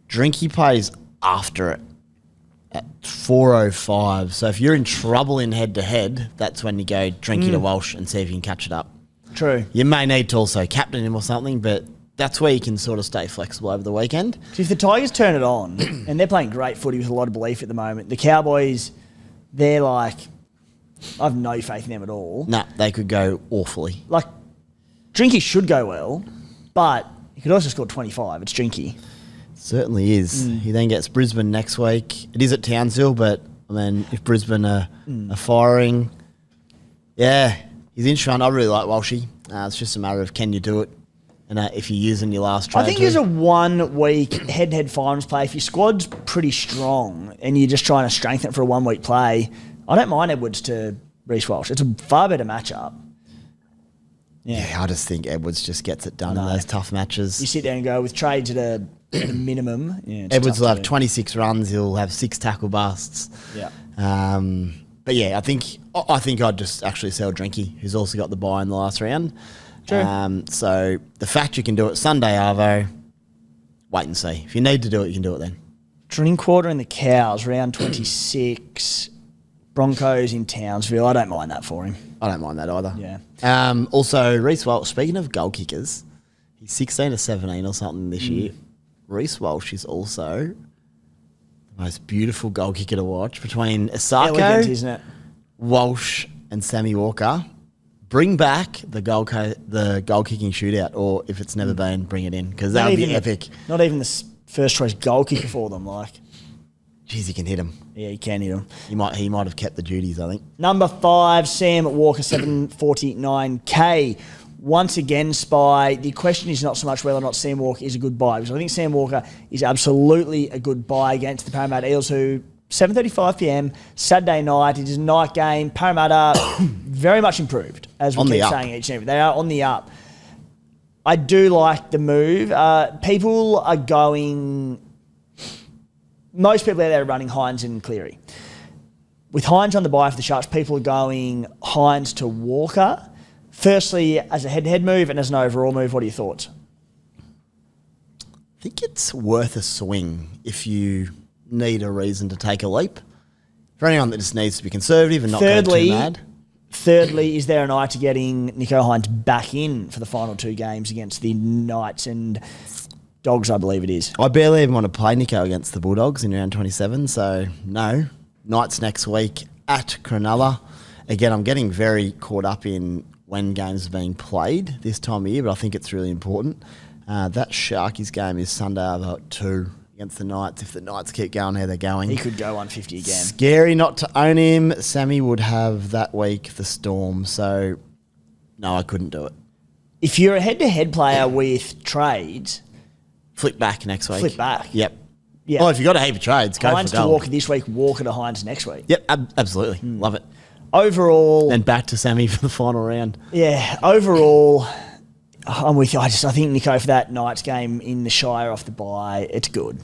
Drinky plays after it. at 4.05. So if you're in trouble in head-to-head, that's when you go Drinky to Walsh and see if you can catch it up. True. You may need to also captain him or something, but that's where you can sort of stay flexible over the weekend. So if the Tigers turn it on, and they're playing great footy with a lot of belief at the moment, the Cowboys, they're like, I have no faith in them at all. Nah, they could go awfully. Like, Drinky should go well, but he could also score 25. It's Drinky. Certainly is. He then gets Brisbane next week. It is at Townsville, but I mean, if Brisbane are firing, yeah, he's interesting. I really like Walshy. It's just a matter of can you do it, and if you're using your last trade. I think there's a 1 week head-to-head finals play. If your squad's pretty strong and you're just trying to strengthen it for a 1 week play, I don't mind Edwards to Reece Walsh. It's a far better matchup. Yeah, I just think Edwards just gets it done in those tough matches. You sit there and go with trades at a minimum. Yeah, Edwards will have 26 runs. He'll have 6 tackle busts. Yeah. But yeah, I think I'd just actually sell Drinky, who's also got the bye in the last round. True. So the fact you can do it Sunday, Arvo, wait and see. If you need to do it, you can do it then. Drinkwater and the Cows, round 26. Broncos in Townsville. I don't mind that for him. I don't mind that either. Yeah. Also, Reece Walsh, speaking of goal kickers, he's 16 to 17 or something this year. Reece Walsh is also the most beautiful goal kicker to watch between Elegant, Asako, isn't it? Walsh and Sammy Walker. Bring back the goal kicking shootout, or if it's never been, bring it in, because that would be epic. Not even the first choice goal kicker for them. Like, Jeez, he can hit him. yeah, he can hit them. He might have kept the duties, I think. Number 5, Sam Walker, 749K. Once again, Spy. The question is not so much whether or not Sam Walker is a good buy, because I think Sam Walker is absolutely a good buy against the Parramatta Eels, who 7:35 p.m. Saturday night. It is a night game. Parramatta very much improved, as we On the keep up. saying each and every. They are on the up. I do like the move. People are going. Most people out there are running Hines and Cleary. With Hines on the bye for the Sharks, people are going Hines to Walker. Firstly, as a head-to-head move and as an overall move, what are your thoughts? I think it's worth a swing if you need a reason to take a leap. For anyone that just needs to be conservative and not go too mad. Thirdly, is there an eye to getting Nicho Hines back in for the final 2 games against the Knights and Dogs, I believe it is? I barely even want to play Nico against the Bulldogs in round 27, so no. Knights next week at Cronulla. Again, I'm getting very caught up in when games are being played this time of year, but I think it's really important. That Sharkies game is Sunday about 2 against the Knights. If the Knights keep going how they're going, He could go 150 again. scary not to own him. Sammy would have that week the Storm, so no, I couldn't do it. If you're a head-to-head player with trades, Flip back next week. flip back. Yep. Yeah. Well, if you've got a heap of trades, go Hines for to gold. Walker this week, Walker to Hines next week. Yep, absolutely. Love it. Overall, Then back to Sammy for the final round. yeah, overall, I'm with you. I think Nico for that Knights game in the Shire off the bye, it's good.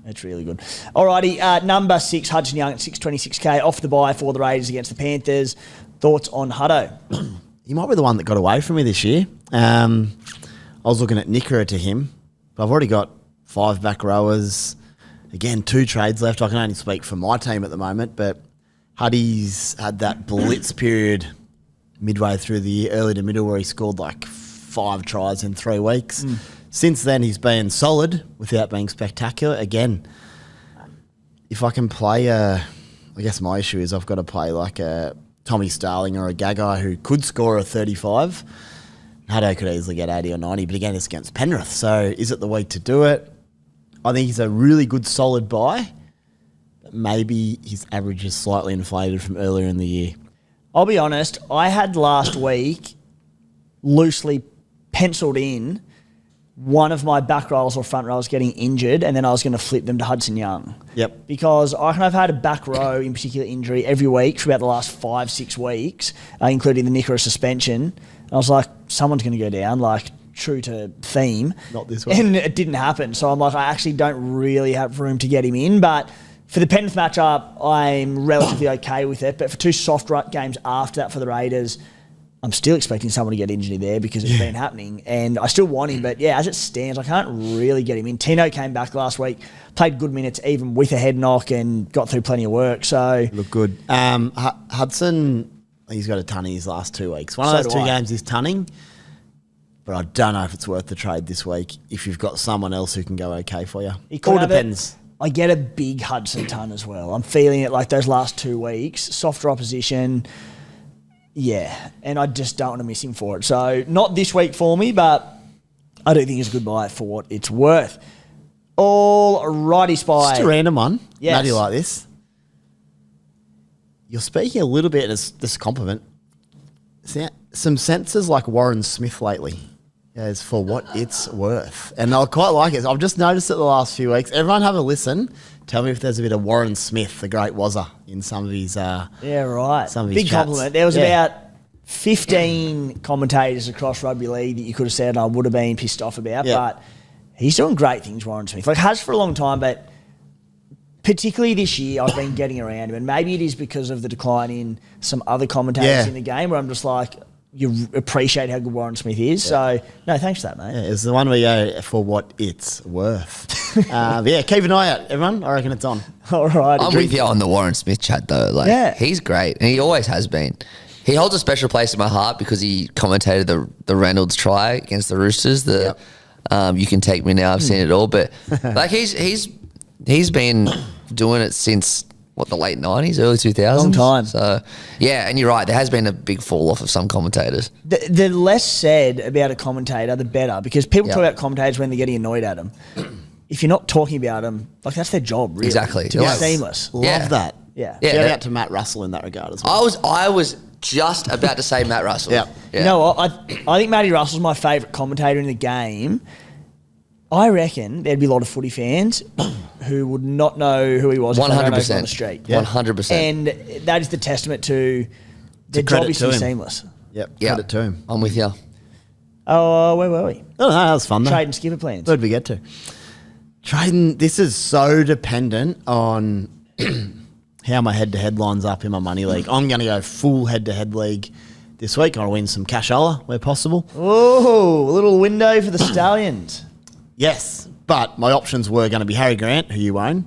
It's really good. Alrighty, number 6, Hudson Young at 626K off the bye for the Raiders against the Panthers. Thoughts on Hutto? He might be the one that got away from me this year. I was looking at Nickera to him, but I've already got 5 back rowers. Again, 2 trades left. I can only speak for my team at the moment, but Huddy's had that blitz period midway through the year, early to middle, where he scored like 5 tries in 3 weeks. Since then, he's been solid without being spectacular. Again, if I can play, I guess my issue is I've got to play like a Tommy Starling or a Gagai who could score a 35. Hutto could easily get 80 or 90, but again, it's against Penrith. So is it the week to do it? I think he's a really good, solid buy. But maybe his average is slightly inflated from earlier in the year. I'll be honest, I had last week loosely penciled in one of my back rows or front rows getting injured, and then I was going to flip them to Hudson Young. Yep. Because I reckon I've had a back row in particular injury every week for about the last 5-6 weeks, including the Nickera suspension. And I was like, someone's going to go down, like true to theme. Not this one. And it didn't happen. So I'm like, I actually don't really have room to get him in. But for the Penrith matchup, I'm relatively okay with it. But for 2 soft games after that for the Raiders, I'm still expecting someone to get injured there because it's been happening, and I still want him. But, as it stands, I can't really get him in. Tino came back last week, played good minutes even with a head knock and got through plenty of work. So Look good. Hudson, he's got a ton in his last 2 weeks. One of those two games is tunning, but I don't know if it's worth the trade this week if you've got someone else who can go okay for you. All depends. I get a big Hudson ton as well. I'm feeling it like those last 2 weeks. Softer opposition. Yeah, and I just don't want to miss him for it. So, not this week for me, but I do think it's a good buy for what it's worth. All righty, Spy. Just a random one. Yes. Matty, like this. You're speaking a little bit as this compliment. Some senses like Warren Smith lately. As for what it's worth. And I quite like it. I've just noticed it the last few weeks. Everyone have a listen. Tell me if there's a bit of Warren Smith, the great Wazza, in some of his Yeah, right. some of his Big chats. compliment. There was about 15 commentators across rugby league that you could have said I would have been pissed off about, but he's doing great things, Warren Smith. Like, has for a long time, but particularly this year, I've been getting around him. And maybe it is because of the decline in some other commentators in the game where I'm just like, you appreciate how good Warren Smith is. So, no, thanks for that, mate. Yeah, it's the one where you go for what it's worth. Keep an eye out, everyone. I reckon it's on. All right. I'm with you on the Warren Smith chat though. Like, he's great, and he always has been. He holds a special place in my heart because he commentated the Reynolds try against the Roosters. You can take me now. I've seen it all, but like he's been doing it since the late 90s, early 2000s. Long time. So yeah, and you're right. There has been a big fall off of some commentators. The less said about a commentator, the better, because people talk about commentators when they're getting annoyed at them. If you're not talking about them, like that's their job, really. Exactly. To be seamless. Love that. Yeah. Shout out to Matt Russell in that regard as well. I was just about to say Matt Russell. Yeah. You know what? I think Matty Russell's my favourite commentator in the game. I reckon there'd be a lot of footy fans who would not know who he was if they don't know him on the street. 100%. And that is the testament to their job is to be seamless. Yep. Credit to him. I'm with you. Oh, where were we? Oh, no, that was fun though. Trade and skipper plans. Where'd we get to? Trading, this is so dependent on how my head-to-head lines up in my money league. I'm going to go full head-to-head league this week. I'll win some cashola where possible. Oh, a little window for the Stallions. Yes, but my options were going to be Harry Grant, who you own.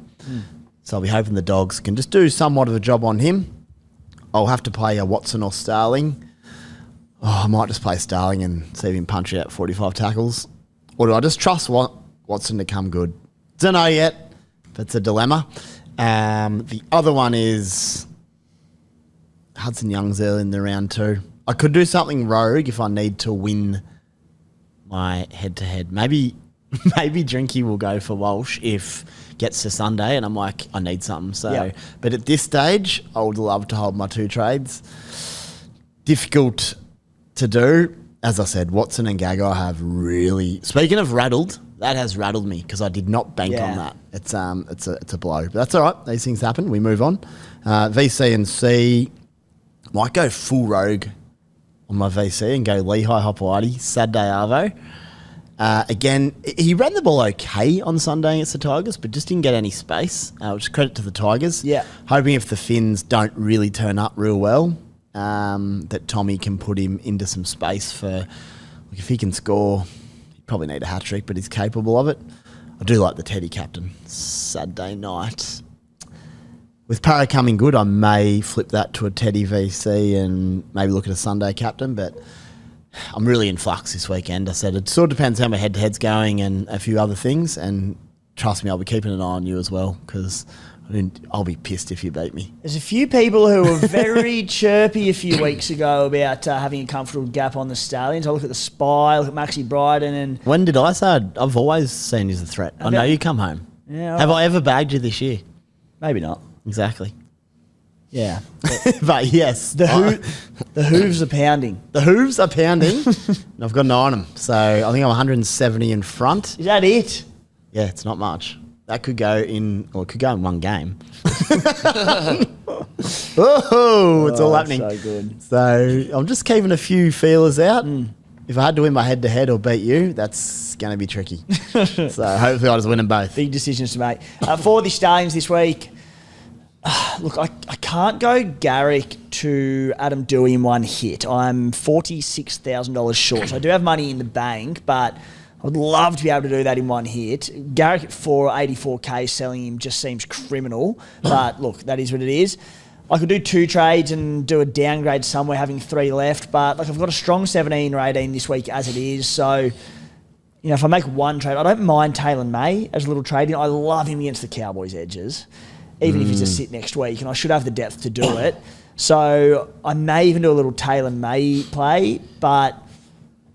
So I'll be hoping the Dogs can just do somewhat of a job on him. I'll have to play a Watson or Starling. I might just play Starling and see him punch out 45 tackles. Or do I just trust Watson to come good? Don't know yet. That's a dilemma. The other one is Hudson Young's early in the round too. I could do something rogue if I need to win my head-to-head. Maybe Drinky will go for Walsh if gets to Sunday and I'm like, I need something. So, but at this stage, I would love to hold my two trades. Difficult to do. As I said, Watson and Gagai have really, speaking of rattled, that has rattled me because I did not bank on that. It's a blow. But that's all right. These things happen. We move on. VC and C, might go full rogue on my VC and go Lehigh Hopewadi, Saturday Arvo. Again, he ran the ball okay on Sunday against the Tigers, but just didn't get any space, which is credit to the Tigers. Yeah. Hoping if the Finns don't really turn up real well, that Tommy can put him into some space for, if he can score, he'd probably need a hat-trick, but he's capable of it. I do like the Teddy captain Saturday night. With Parra coming good, I may flip that to a Teddy VC and maybe look at a Sunday captain, but I'm really in flux this weekend. I said it sort of depends how my head-to-head's going and a few other things. And trust me, I'll be keeping an eye on you as well because I'll be pissed if you beat me. There's a few people who were very chirpy a few weeks ago about having a comfortable gap on the Stallions. I look at the Spy, I look at Maxi Bryden, and when did I say I've always seen you as a threat? I know you come home. Yeah, have I ever bagged you this year? Maybe not. Exactly. Yeah. But yes. The hooves are pounding. The hooves are pounding. And I've got an eye on them. So I think I'm 170 in front. Is that it? Yeah, it's not much. That could go in, or it could go in one game. It's all happening. So good. So I'm just keeping a few feelers out. If I had to win my head-to-head or beat you, that's going to be tricky. So hopefully I'll just win them both. Big decisions to make. For the Stallions this week, look, I can't go Garrick to Adam Doueihi in one hit. I'm $46,000 short. So I do have money in the bank, but I would love to be able to do that in one hit. Garrick at 484k, selling him just seems criminal. But look, that is what it is. I could do 2 trades and do a downgrade somewhere, having 3 left. But like I've got a strong 17 or 18 this week as it is. So, if I make one trade, I don't mind Taylor May as a little trade. I love him against the Cowboys' edges, even if he's a sit next week. And I should have the depth to do it. So I may even do a little Taylor May play, but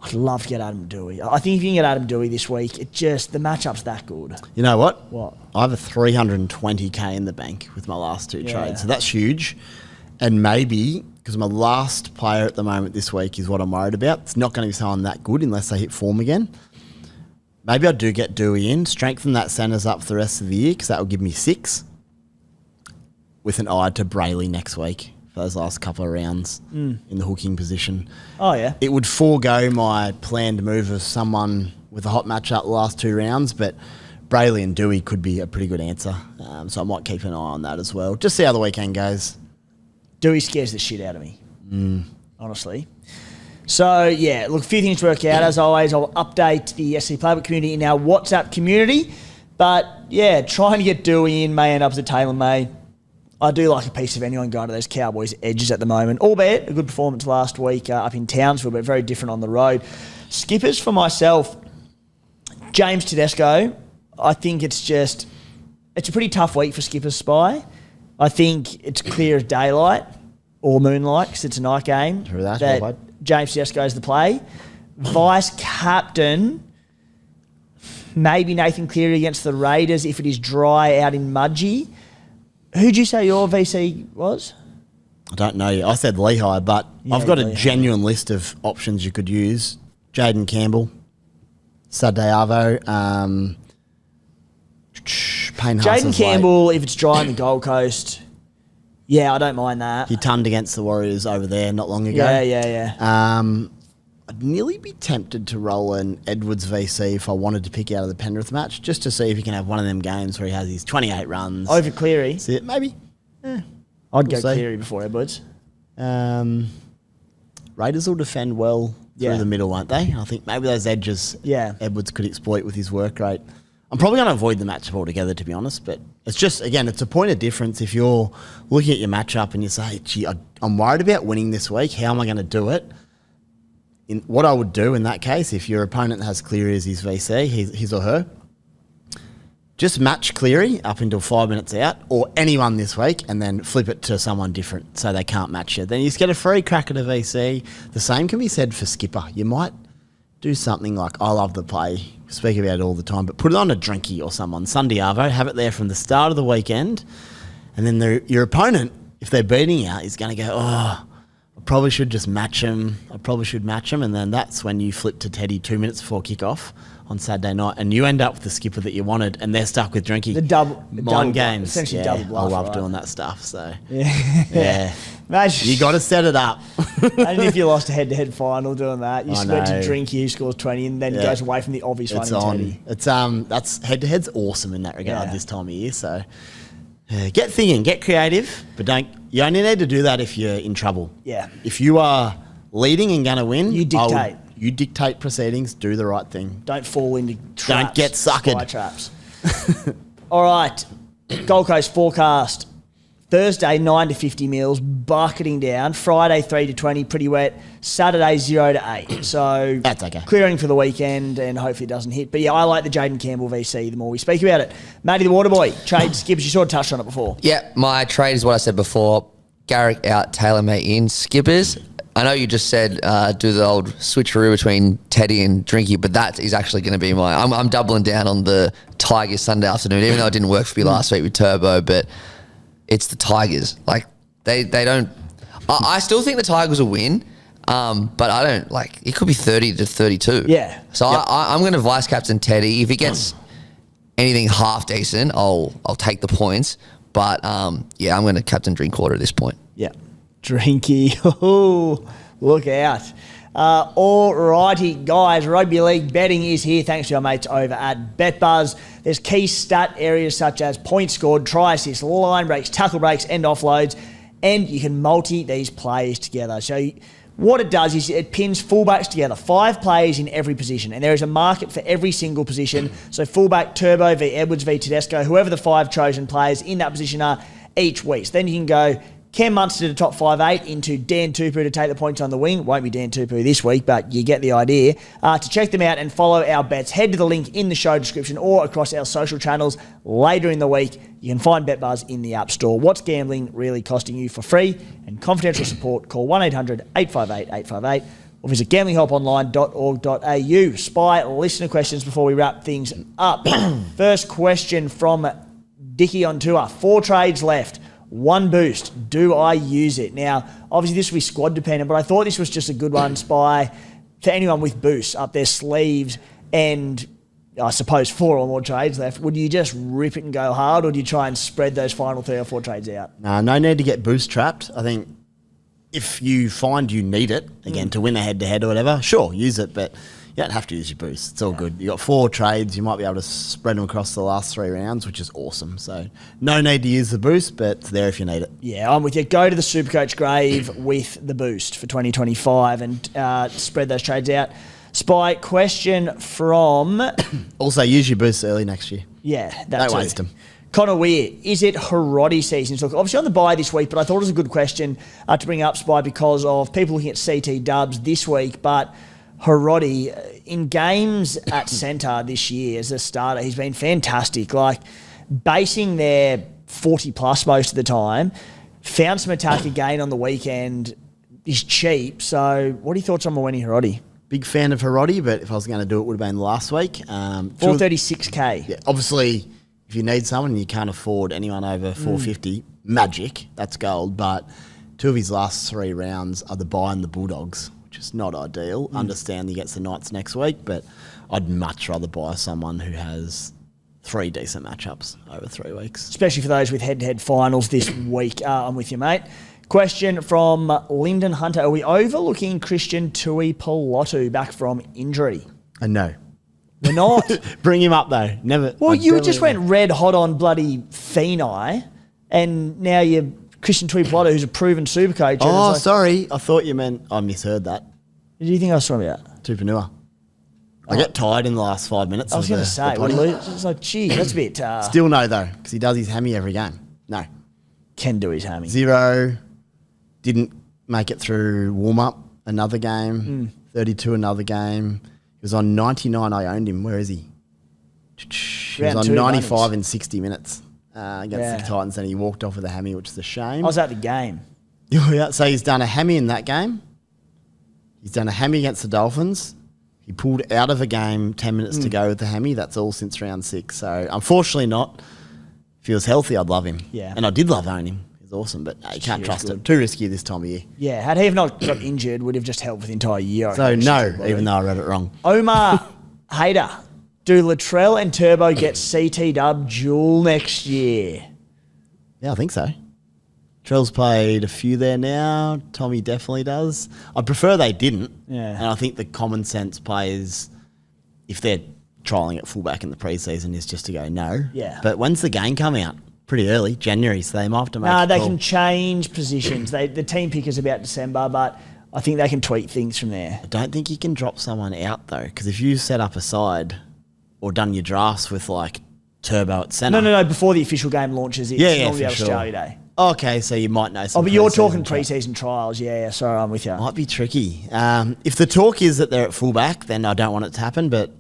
I'd love to get Adam Doueihi. I think if you can get Adam Doueihi this week, the matchup's that good. You know what? What? I have a 320k in the bank with my last 2 Yeah. trades. So that's huge. And maybe, because my last player at the moment this week is what I'm worried about. It's not going to be someone that good unless they hit form again. Maybe I do get Doueihi in, strengthen that centres up for the rest of the year, because that will give me 6. With an eye to Brayley next week for those last couple of rounds in the hooking position. Oh, yeah. It would forego my planned move of someone with a hot matchup the last 2 rounds, but Brayley and Doueihi could be a pretty good answer. So I might keep an eye on that as well. Just see how the weekend goes. Doueihi scares the shit out of me, honestly. So, yeah, look, a few things to work out. As always, I'll update the SC Playbook community in our WhatsApp community. But, yeah, trying to get Doueihi in may end up as a Taylor May. I do like a piece of anyone going to those Cowboys' edges at the moment, albeit a good performance last week up in Townsville, but very different on the road. Skippers for myself, James Tedesco. I think it's a pretty tough week for Skippers Spy. I think it's clear as daylight or moonlight because it's a night game. True that. James Tedesco is the play. Vice captain, maybe Nathan Cleary against the Raiders if it is dry out in Mudgee. Who'd you say your VC was? I don't know yet. I said Lehigh, but I've got a Lehigh. genuine list of options you could use. Jaden Campbell, Sadeavo, Payne Haas Jaden is late. Campbell, if it's dry on the Gold Coast, yeah, I don't mind that. He tunned against the Warriors over there not long ago. Yeah. I'd nearly be tempted to roll an Edwards VC if I wanted to pick out of the Penrith match, just to see if he can have one of them games where he has his 28 runs. Over Cleary. See it, maybe. I'd go see. Cleary before Edwards. Raiders will defend well through Yeah. the middle, won't they? I think maybe those edges Edwards could exploit with his work rate. I'm probably going to avoid the matchup altogether, to be honest, but it's just, again, it's a point of difference if you're looking at your matchup and you say, gee, I'm worried about winning this week. How am I going to do it? What I would do in that case, if your opponent has Cleary as his VC, his or her, just match Cleary up until 5 minutes out, or anyone this week, and then flip it to someone different so they can't match you. Then you just get a free crack at a VC. The same can be said for skipper. You might do something like, I love the play, speak about it all the time, but put it on a drinky or someone, Sunday Arvo, have it there from the start of the weekend, and then your opponent, if they're beating you, is going to go, I probably should just match him. And then that's when you flip to Teddy 2 minutes before kickoff on Saturday night, and you end up with the skipper that you wanted, and they're stuck with drinky. The double games. Essentially yeah, double bluff. I love right? doing that stuff. So Yeah. Imagine, you got to set it up. imagine if you lost a head-to-head final doing that. You I went to know. Drinky, who scores 20, and then goes away from the obvious It's one in on. Teddy. It's that's head-to-head's awesome in that regard this time of year. So get thinking, get creative, but you only need to do that if you're in trouble. Yeah. If you are leading and going to win, You dictate. You dictate proceedings. Do the right thing. Don't fall into traps. Don't get suckered. Spy traps. All right. Gold Coast forecast. Thursday, 9 to 50 mils, bucketing down. Friday, 3 to 20, pretty wet. Saturday, 0 to 8. So That's okay. Clearing for the weekend, and hopefully it doesn't hit. But yeah, I like the Jaden Campbell VC the more we speak about it. Matty the Waterboy, trade skips. You sort of touched on it before. Yeah, my trade is what I said before. Garrick out, Taylor May in. Skippers. I know you just said do the old switcheroo between Teddy and Drinky, but that is actually going to be I'm doubling down on the Tigers Sunday afternoon, even though it didn't work for me last week with Turbo, but it's the Tigers. Like, they don't... I still think the Tigers will win, but I don't... Like, it could be 30 to 32. Yeah. So I'm going to vice-captain Teddy. If he gets anything half decent, I'll take the points. But, I'm going to captain Drinkwater at this point. Yeah. Drinky. Oh, look out. All righty, guys. Rugby league betting is here thanks to our mates over at BetBuzz. There's key stat areas such as points scored, try assists, line breaks, tackle breaks, and offloads. and you can multi these players together. So what it does is it pins fullbacks together, 5 players in every position, and there is a market for every single position. So fullback, Turbo v Edwards v Tedesco, whoever the 5 chosen players in that position are each week. So then you can go Cam Munster to top 5'8", into Dan Tupou to take the points on the wing. Won't be Dan Tupou this week, but you get the idea. To check them out and follow our bets, head to the link in the show description or across our social channels later in the week. You can find BetBuzz in the App Store. What's gambling really costing you? For free and confidential support, call 1-800-858-858 or visit gamblinghelponline.org.au. Spy listener questions before we wrap things up. First question from Dickie on tour. 4 trades left. 1 boost. Do I use it? Now, obviously this will be squad dependent, but I thought this was just a good one, Spy, for anyone with boosts up their sleeves and I suppose 4 or more trades left. Would you just rip it and go hard, or do you try and spread those final 3 or 4 trades out? No need to get boost trapped. I think if you find you need it, again, to win a head-to-head or whatever, sure, use it, but you don't have to use your boost. It's all good. You got 4 trades. You might be able to spread them across the last 3 rounds, which is awesome. So no need to use the boost, but it's there if you need it. Yeah, I'm with you. Go to the Supercoach grave with the boost for 2025 and spread those trades out. Spy, question from... Also, use your boosts early next year. Yeah, that's Don't waste them. Connor Weir, is it Hiroti season? So obviously on the bye this week, but I thought it was a good question to bring up, Spy, because of people looking at CT dubs this week, but... Hiroti, in games at centre this year as a starter, he's been fantastic. Like, basing their 40-plus most of the time, found some attack again on the weekend, is cheap. So what are your thoughts on Mawene Hiroti? Big fan of Hiroti, but if I was going to do it, would have been last week. 436K. Yeah, obviously, if you need someone and you can't afford anyone over 450, magic, that's gold. But 2 of his last 3 rounds are the bye and the Bulldogs, which is not ideal. Understand he gets the Knights next week, but I'd much rather buy someone who has 3 decent matchups over 3 weeks. Especially for those with head-to-head finals this week. I'm with you, mate. Question from Lyndon Hunter. Are we overlooking Christian Tuipulotu back from injury? No. We're not. Bring him up, though. Never. Well, you just went red hot on bloody Feeney, and now you're Christian Tuipulotu, who's a proven super coach. Oh, sorry. I thought you meant... I misheard that. What do you think I was talking about? Tupanua. I get tired in the last 5 minutes. I was going to say, it's like, gee, that's a bit... Still no, though, because he does his hammy every game. No. Can do his hammy. 0. Didn't make it through warm-up another game. 32 another game. He was on 99. I owned him. Where is he? He was on 95 in 60 minutes against the Titans, and he walked off with a hammy, which is a shame. I was at the game. Yeah, so he's done a hammy in that game. He's done a hammy against the Dolphins. He pulled out of a game 10 minutes to go with the hammy. That's all since round 6. So, unfortunately not. If he was healthy, I'd love him. Yeah. And I did love owning him. He's awesome, but no, you can't trust him. Too risky this time of year. Yeah, had he have not got injured, would have just helped for the entire year. So, no, even though I read it wrong. Omar Hayder. Do Latrell and Turbo get CT dub duel next year? Yeah, I think so. Trell's played a few there now. Tommy definitely does. I prefer they didn't. Yeah. And I think the common sense players, if they're trialling at fullback in the preseason, is just to go no. Yeah. But when's the game come out? Pretty early, January, so they might have to make they call. can change positions. The team pick is about December, but I think they can tweak things from there. I don't think you can drop someone out, though, because if you set up a side or done your drafts with, like, Turbo at centre... No, before the official game launches, it's normally for Australia Day. Okay, so you might know some. Oh, but you're talking pre-season pre-season trials. Yeah, sorry, I'm with you. Might be tricky. If the talk is that they're at fullback, then I don't want it to happen, but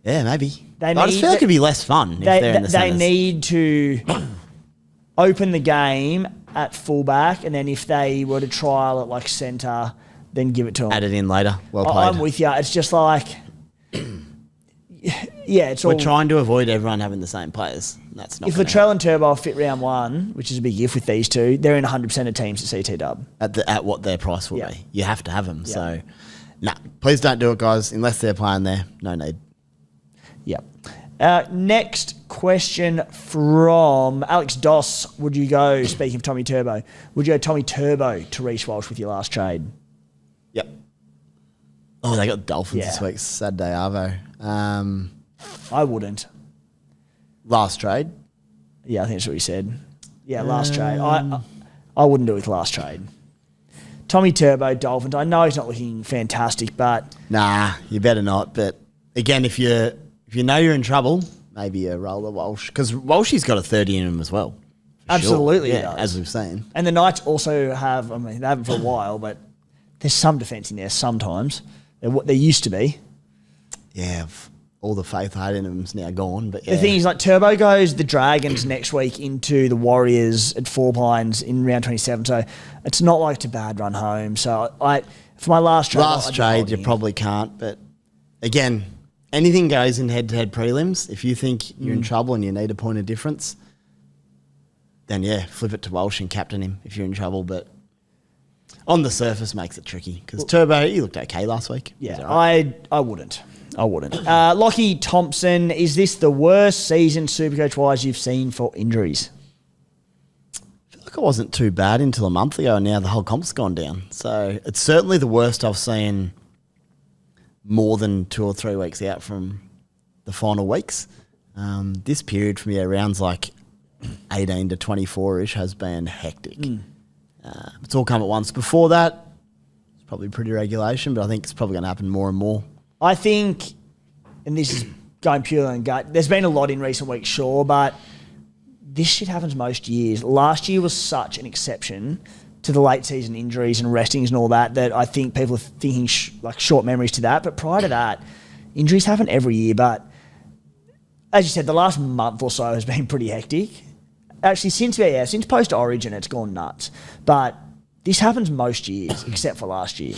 yeah, maybe. I just feel like it'd be less fun if they're in the They centres. need to open the game at fullback, and then if they were to trial at like centre, then give it to them. Add it in later. Well played. I'm with you. It's just like... Yeah, it's all... We're trying to avoid everyone having the same players. That's not If Latrell and Turbo fit round 1, which is a big if with these two, they're in 100% of teams at CT dub. at what their price will Yeah. be. You have to have them. Yeah. So, please don't do it, guys. Unless they're playing there, no need. Yep. Next question from Alex Doss. Would you go, speaking of Tommy Turbo, would you go Tommy Turbo to Reece Walsh with your last trade? Yep. Oh, they got Dolphins this Yeah. week. Saturday Arvo. I wouldn't. Last trade. Yeah, I think that's what he said. Yeah, last trade. I wouldn't do it with last trade. Tommy Turbo, Dolphins. I know he's not looking fantastic, but Nah, you better not. But again, if you know you're in trouble, maybe you roll the Walsh. Because Walshy's got a 30 in him as well. For absolutely, sure. he Yeah, does. as we've seen. And the Knights also have, I mean, they haven't for a while, but there's some defence in there sometimes. There used to be. Yeah, all the faith I had in him's now gone. But yeah. The thing is, like, Turbo goes the Dragons next week into the Warriors at Four Pines in round 27. So it's not like it's a bad run home. So for my last trade, you probably can't. But again, anything goes in head-to-head prelims. If you think you're in trouble and you need a point of difference, then yeah, flip it to Walsh and captain him if you're in trouble. But on the surface makes it tricky because Turbo, he looked okay last week. Yeah, All right. I wouldn't. Lockie Thompson, is this the worst season Supercoach-wise you've seen for injuries? I feel like it wasn't too bad until a month ago, and now the whole comp's gone down. So it's certainly the worst I've seen more than 2 or 3 weeks out from the final weeks. This period from rounds like 18 to 24-ish has been hectic. It's all come at once. Before that, it's probably pretty regulation, but I think it's probably going to happen more and more. I think, and this is going purely on gut, there's been a lot in recent weeks, sure, but this shit happens most years. Last year was such an exception to the late season injuries and restings and all that I think people are thinking like short memories to that. But prior to that, injuries happen every year. But as you said, the last month or so has been pretty hectic. Actually, since post-Origin, it's gone nuts. But this happens most years, except for last year.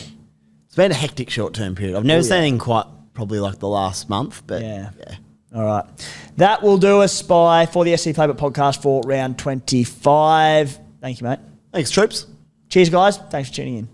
It's been a hectic short-term period. I've never seen anything quite probably like the last month, but yeah. All right. That will do us for the SC Playbook podcast for round 25. Thank you, mate. Thanks, troops. Cheers, guys. Thanks for tuning in.